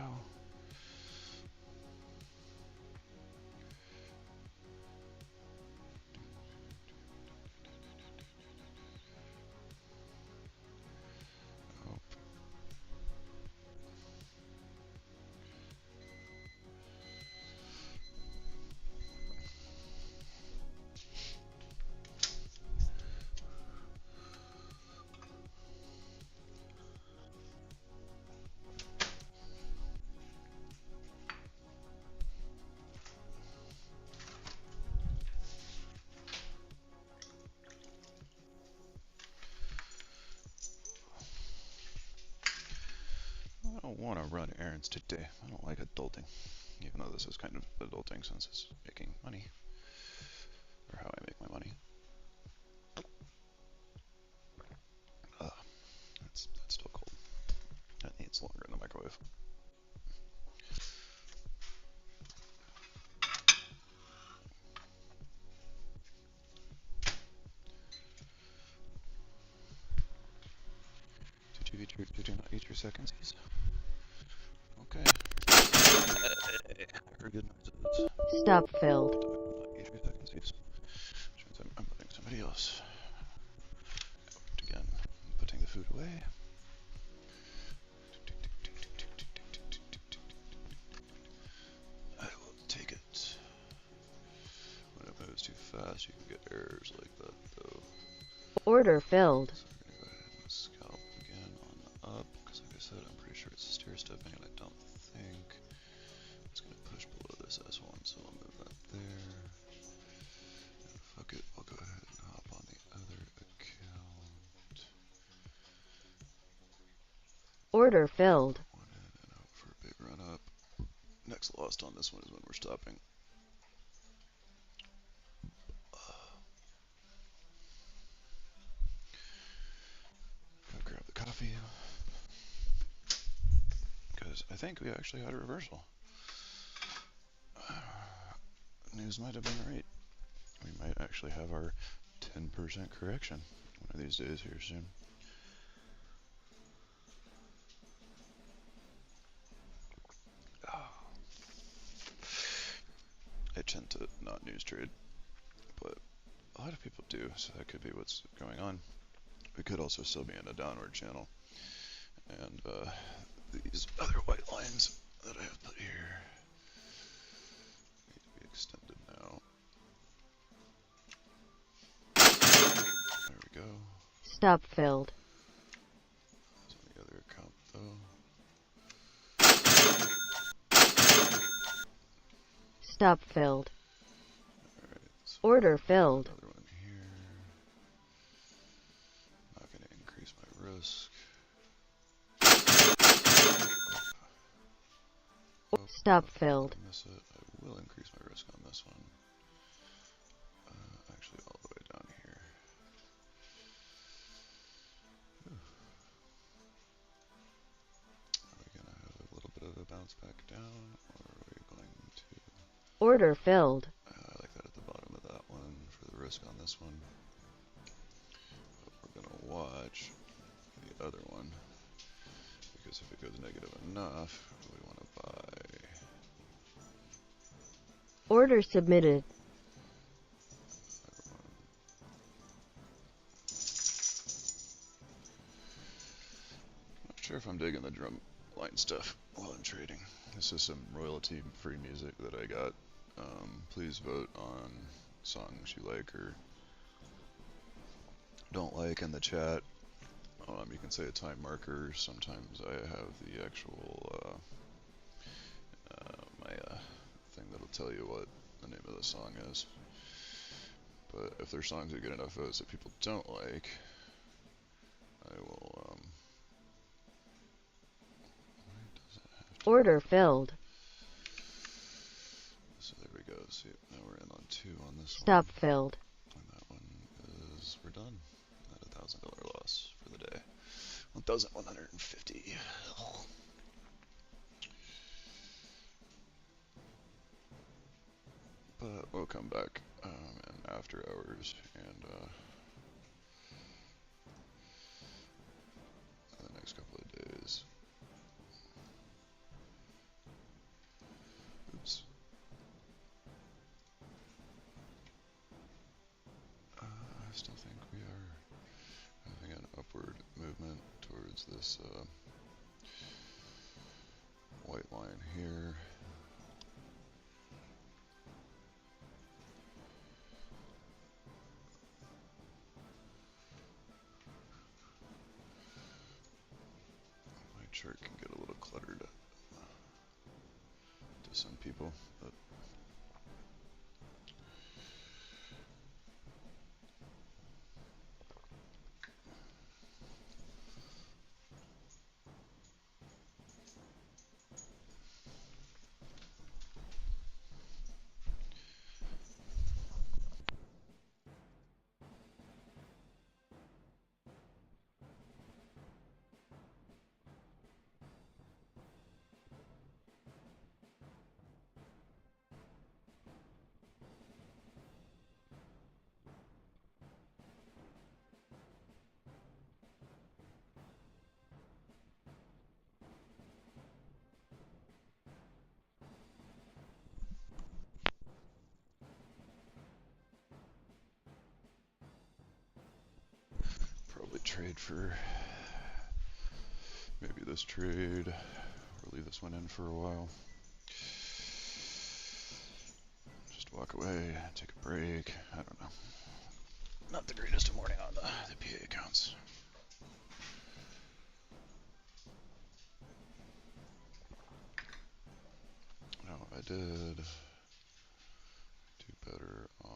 Oh. I don't want to run errands today. I don't like adulting. Even though this is kind of adulting since it's making money. Or how I make my money. That's still cold. That needs longer in the microwave. Do not eat your seconds. Okay. Hey, I heard good noises. Stop filled. Do not eat your seconds. Which means I'm letting somebody else. Out again. Putting the food away. I will take it. When it moves too fast, you can get errors like that, though. Order filled. So we're gonna go ahead and scalp again on the up, because like I said, I'm pretty sure it's stair stepping, and I don't think it's gonna push below this S1, so I'll move that there. And fuck it, I'll go ahead and hop on the other account. Order filled. One in and hope for a big run up. Next lost on this one is when we're stopping. Gotta grab the coffee. Because I think we actually had a reversal. News might have been right. We might actually have our 10% correction one of these days here soon. I tend to not news trade, but a lot of people do, so that could be what's going on. We could also still be in a downward channel. And these other white lines that I have put here need to be extended now. There we go. Stop filled. That's on the other account though. Stop filled. Alright, so Order filled. another one here. Not going to increase my risk. Stop filled. I miss it. I will increase my risk on this one. Actually, all the way down here. Whew. Are we going to have a little bit of a bounce back down, or are we going to... Order filled. I like that at the bottom of that one for the risk on this one. But we're going to watch the other one, because if it goes negative enough, we want to buy... Order submitted. Not sure if I'm digging the drum line stuff while I'm trading. This is some royalty-free music that I got. Please vote on songs you like or don't like in the chat. You can say a time marker. Sometimes I have the actual my thing that'll tell you what the name of the song is. But if there's songs that get enough votes that people don't like, I will Order filled. So there we go. See, now we're in on 2 on this Stop one. filled. And that one is, we're done at $1,000 loss for the day. 1,150. But we'll come back in after hours and the next couple of days. Oops. I still think we are having an upward movement towards this white line here. My chart can get a little cluttered to some people, but probably trade for maybe this trade or leave this one in for a while. Just walk away, take a break. I don't know. Not the greatest of morning on the PA accounts. No, I did do better on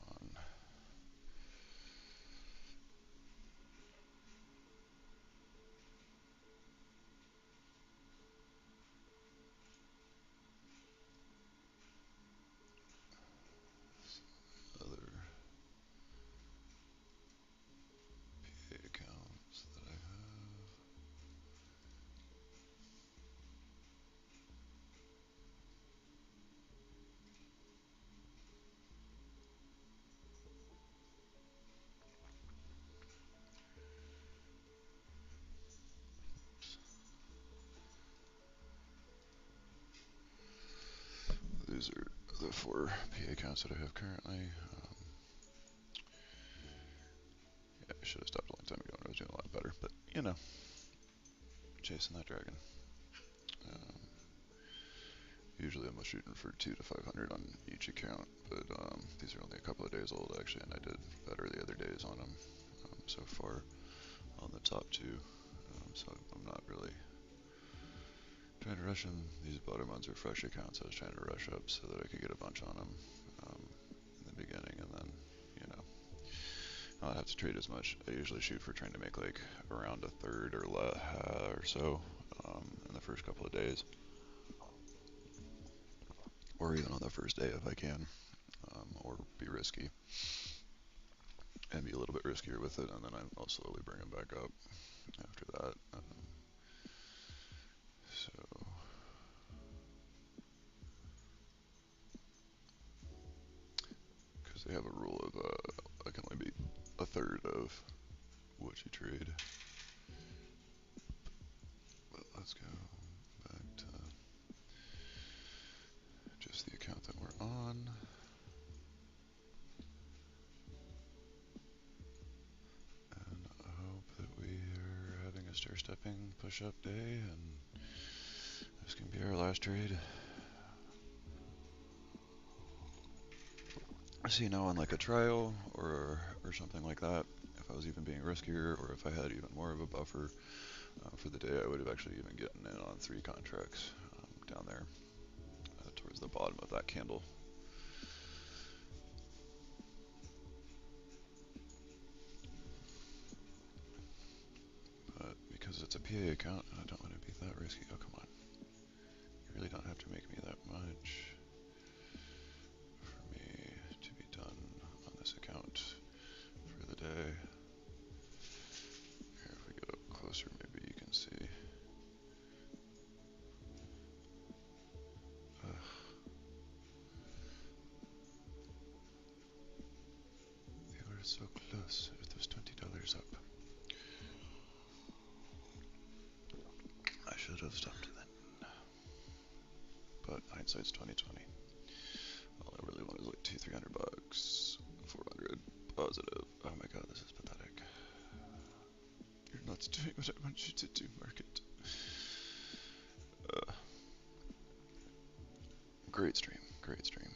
other PA accounts that I have. These are the 4 PA accounts that I have currently. Yeah, I should have stopped a long time ago when I was doing a lot better, but you know, chasing that dragon. Usually I'm shooting for 200 to 500 on each account, but these are only a couple of days old actually, and I did better the other days on them so far on the top 2. So I'm not really trying to rush them. These bottom ones are fresh accounts. I was trying to rush up so that I could get a bunch on them in the beginning, and then, you know, I'll have to trade as much. I usually shoot for trying to make like around a third or so in the first couple of days, or even on the first day if I can, or be risky and be a little bit riskier with it, and then I'll slowly bring them back up after that. So because they have a rule of I can only be a third of what you trade. But let's go back to just the account that we're on. And I hope that we are having a stair-stepping push-up day, and this can be our last trade. So, you know, on like a trial or something like that, if I was even being riskier, or if I had even more of a buffer for the day, I would have actually even gotten in on 3 contracts down there towards the bottom of that candle. But because it's a PA account, I don't want to be that risky. Oh, come on. You really don't have to make me that much for me to be done on this account for the day. Here, if we get up closer, maybe you can see. So close with those $20 up. I should have stopped then. But hindsight's 2020. All I really want is like $200-300, 400 positive. Oh my god, this is pathetic. You're not doing what I want you to do, market. Great stream, great stream.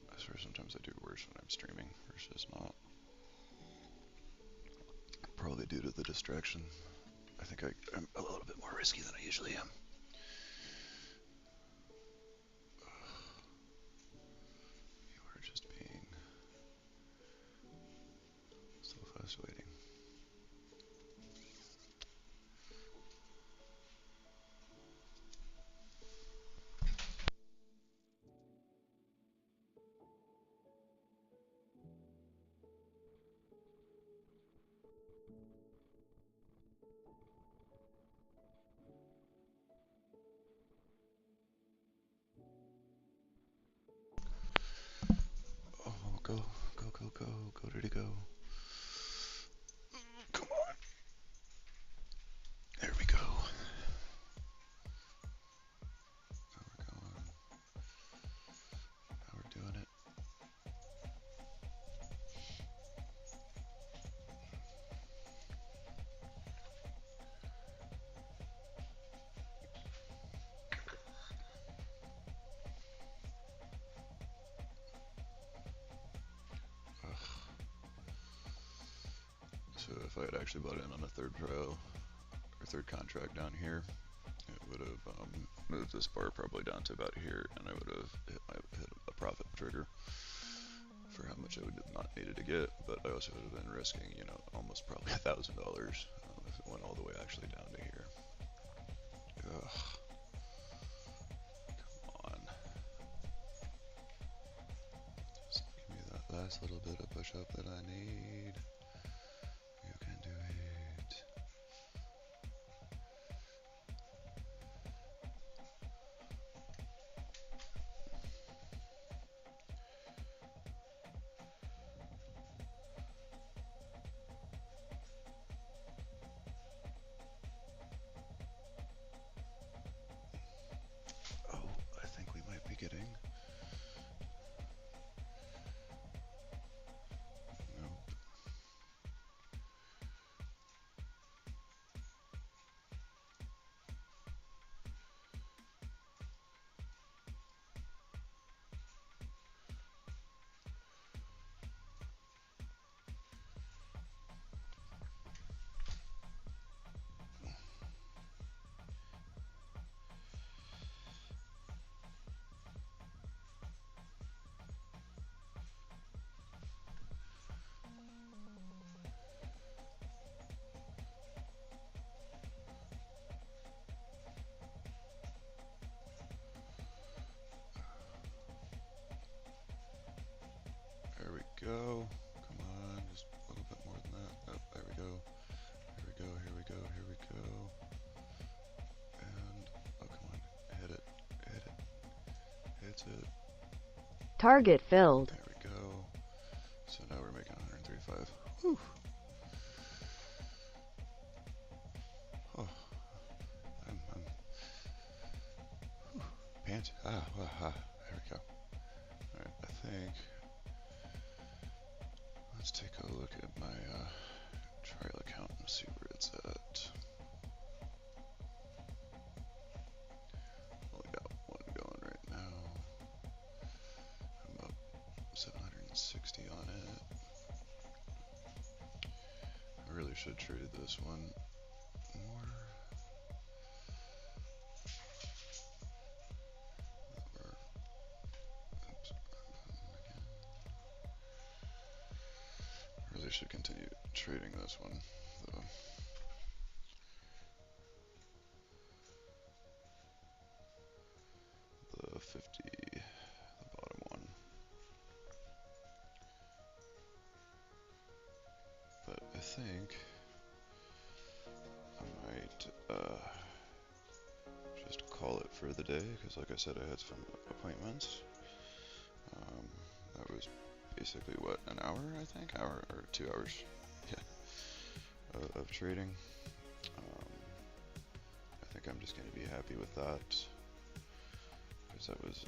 I swear sometimes I do worse when I'm streaming versus not. Probably due to the distraction. I think I'm a little bit more risky than I usually am. You are just being so fascinating. Oh, go, go, go, go, go, did he go? Come on. There we go. Now we're going. Now we're doing it. So if I had actually bought in on a third trial, or third contract down here, it would have moved this bar probably down to about here, and I would have hit a profit trigger for how much I would have not needed to get, but I also would have been risking, you know, almost probably $1,000 if it went all the way actually down to here. Ugh. Come on. Just give me that last little bit of push up that I need. You can do it. Oh, I think we might be getting. Nope. There we go. Come on, just a little bit more than that. Oh, there we go. Here we go, here we go, here we go. And, oh, come on. Hit it. Hit it. Hit it. Target filled. There we go. So now we're making 135. Whew. Oh. I'm whew. Pant. Ah, there we go. Alright, I think. Let's take a look at my trial account and see where it's at. Only got one going right now. I'm up 760 on it. I really should trade this one more. Oops. Really should continue trading this one, though. The 50, the bottom one. But I think just call it for the day, because like I said, I had some appointments. That was basically, what, an hour, I think? Hour or 2 hours, yeah, of trading. I think I'm just going to be happy with that, because that was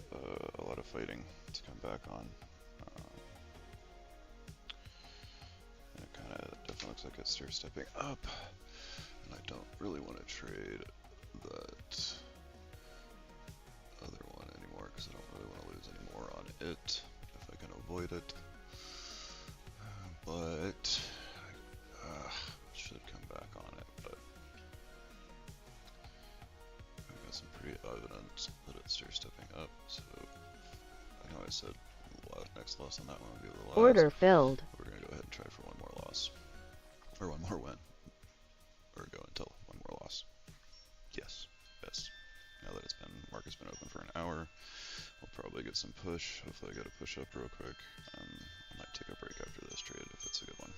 a lot of fighting to come back on. And it kind of definitely looks like it's stepping up, and I don't really want to trade that other one anymore, because I don't really want to lose any more on it if I can avoid it. But should come back on it, but I've got some pretty evidence that it's stepping up. So I know I said next loss on that one would be the last. Order filled. We're gonna go ahead and try for one more loss, or one more win, or go until one more loss. Yes. Now that market's been open for an hour, we'll probably get some push. Hopefully I get a push up real quick. I might take a break after this trade if it's a good one.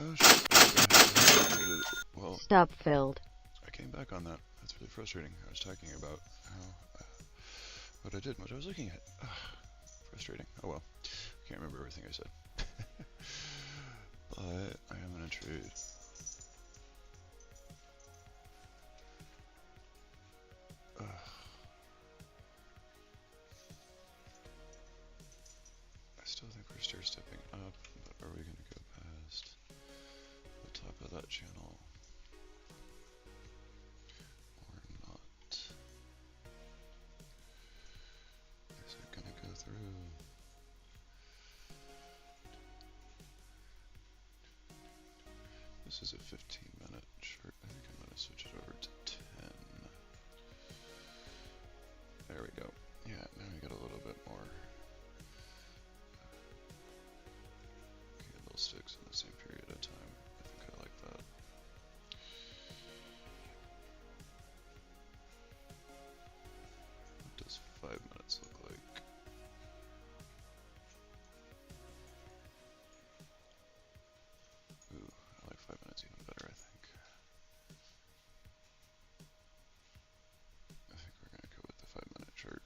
Oh shit. Well, Stop filled. I came back on that. That's really frustrating. I was talking about how what I did, what I was looking at. Frustrating. Oh well. Can't remember everything I said. But I am gonna trade. I still think we're stepping up, but are we gonna go past the top of that channel or not? Is it gonna go through? This is a 15-minute chart. I think I'm gonna switch it over to 10. There we go. Yeah, now we got a little bit more candlesticks in the same period of time. I think I like that. What does 5 minutes look like? Ooh, I like 5 minutes even better, I think. I think we're gonna go with the 5-minute chart.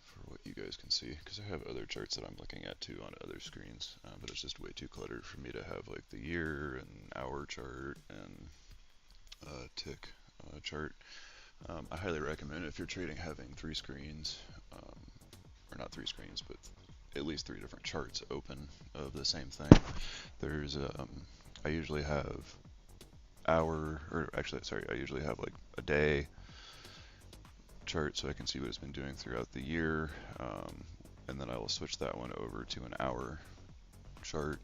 For what you guys can see, because I have other charts that I'm looking at too on other screens, but it's just way too cluttered for me to have like the year and hour chart and tick chart. I highly recommend, if you're trading, having 3 screens, or not 3 screens, but at least 3 different charts open of the same thing. There's I usually have I usually have like a day chart so I can see what it's been doing throughout the year, and then I will switch that one over to an hour chart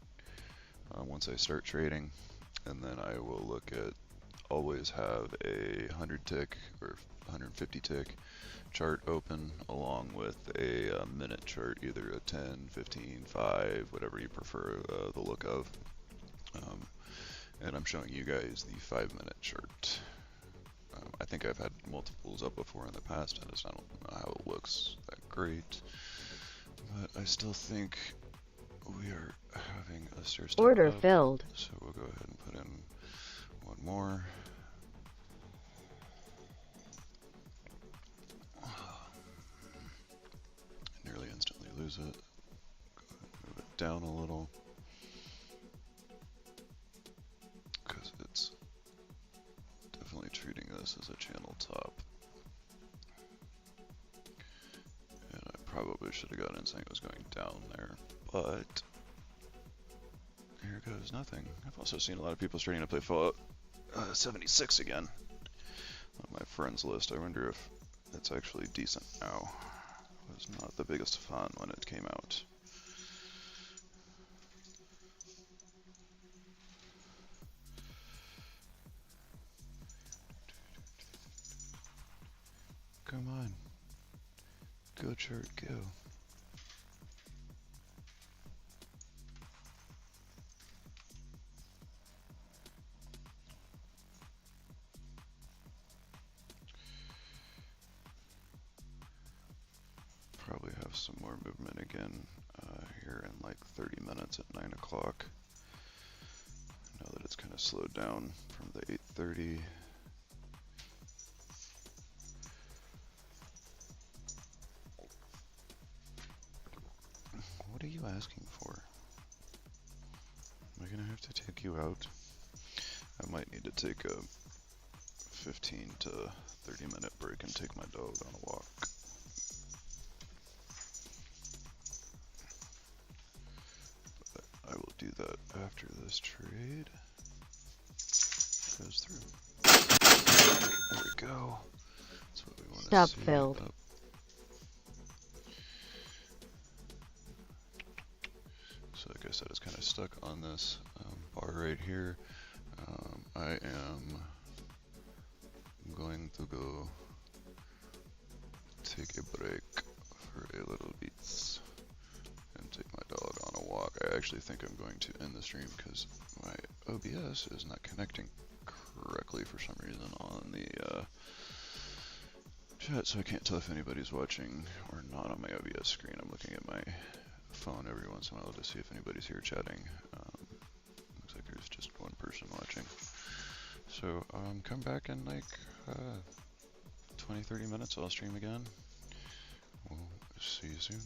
once I start trading, and then I will look at, always have a 100 tick or 150 tick chart open along with a minute chart, either a 10, 15, 5, whatever you prefer the look of. And I'm showing you guys the 5-minute chart. I think I've had multiples up before in the past, I don't know how it looks that great, but I still think we are having a step Order up, filled. so we'll go ahead and put in one more. Nearly instantly lose it. Go ahead and move it down a little, because it's definitely treating this as a channel top. And I probably should have got in saying it was going down there, but here goes nothing. I've also seen a lot of people starting to play Fallout 76 again on my friends list. I wonder if it's actually decent now. It was not the biggest fun when it came out. Come on. Go chart, go. Probably have have some more movement again here in like 30 minutes at 9 o'clock. Now that it's kind of slowed down from the 8:30. What are you asking for? Am I gonna have to take you out? I might need to take a 15 to 30-minute break and take my dog on a walk. But I will do that after this trade goes through. There we go. That's what we want to Stop see. filled. Up. So like I said, it's kind of stuck on this bar right here. I am going to go take a break for a little bit and take my dog on a walk. I actually think I'm going to end the stream because my OBS is not connecting correctly for some reason on the chat, so I can't tell if anybody's watching or not on my OBS screen. I'm looking at my phone every once in a while to see if anybody's here chatting. Looks like there's just one person watching. So come back in like 20-30 minutes. I'll stream again. We'll see you soon.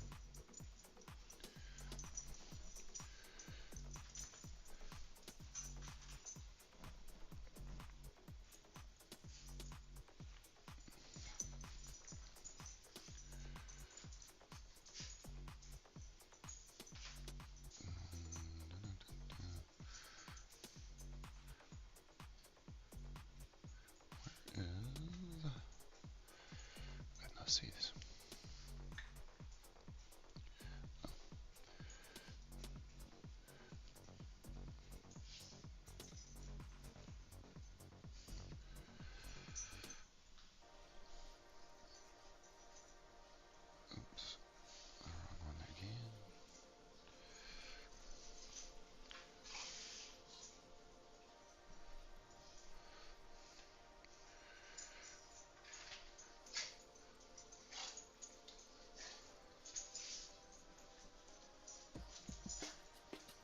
Goodness, see this.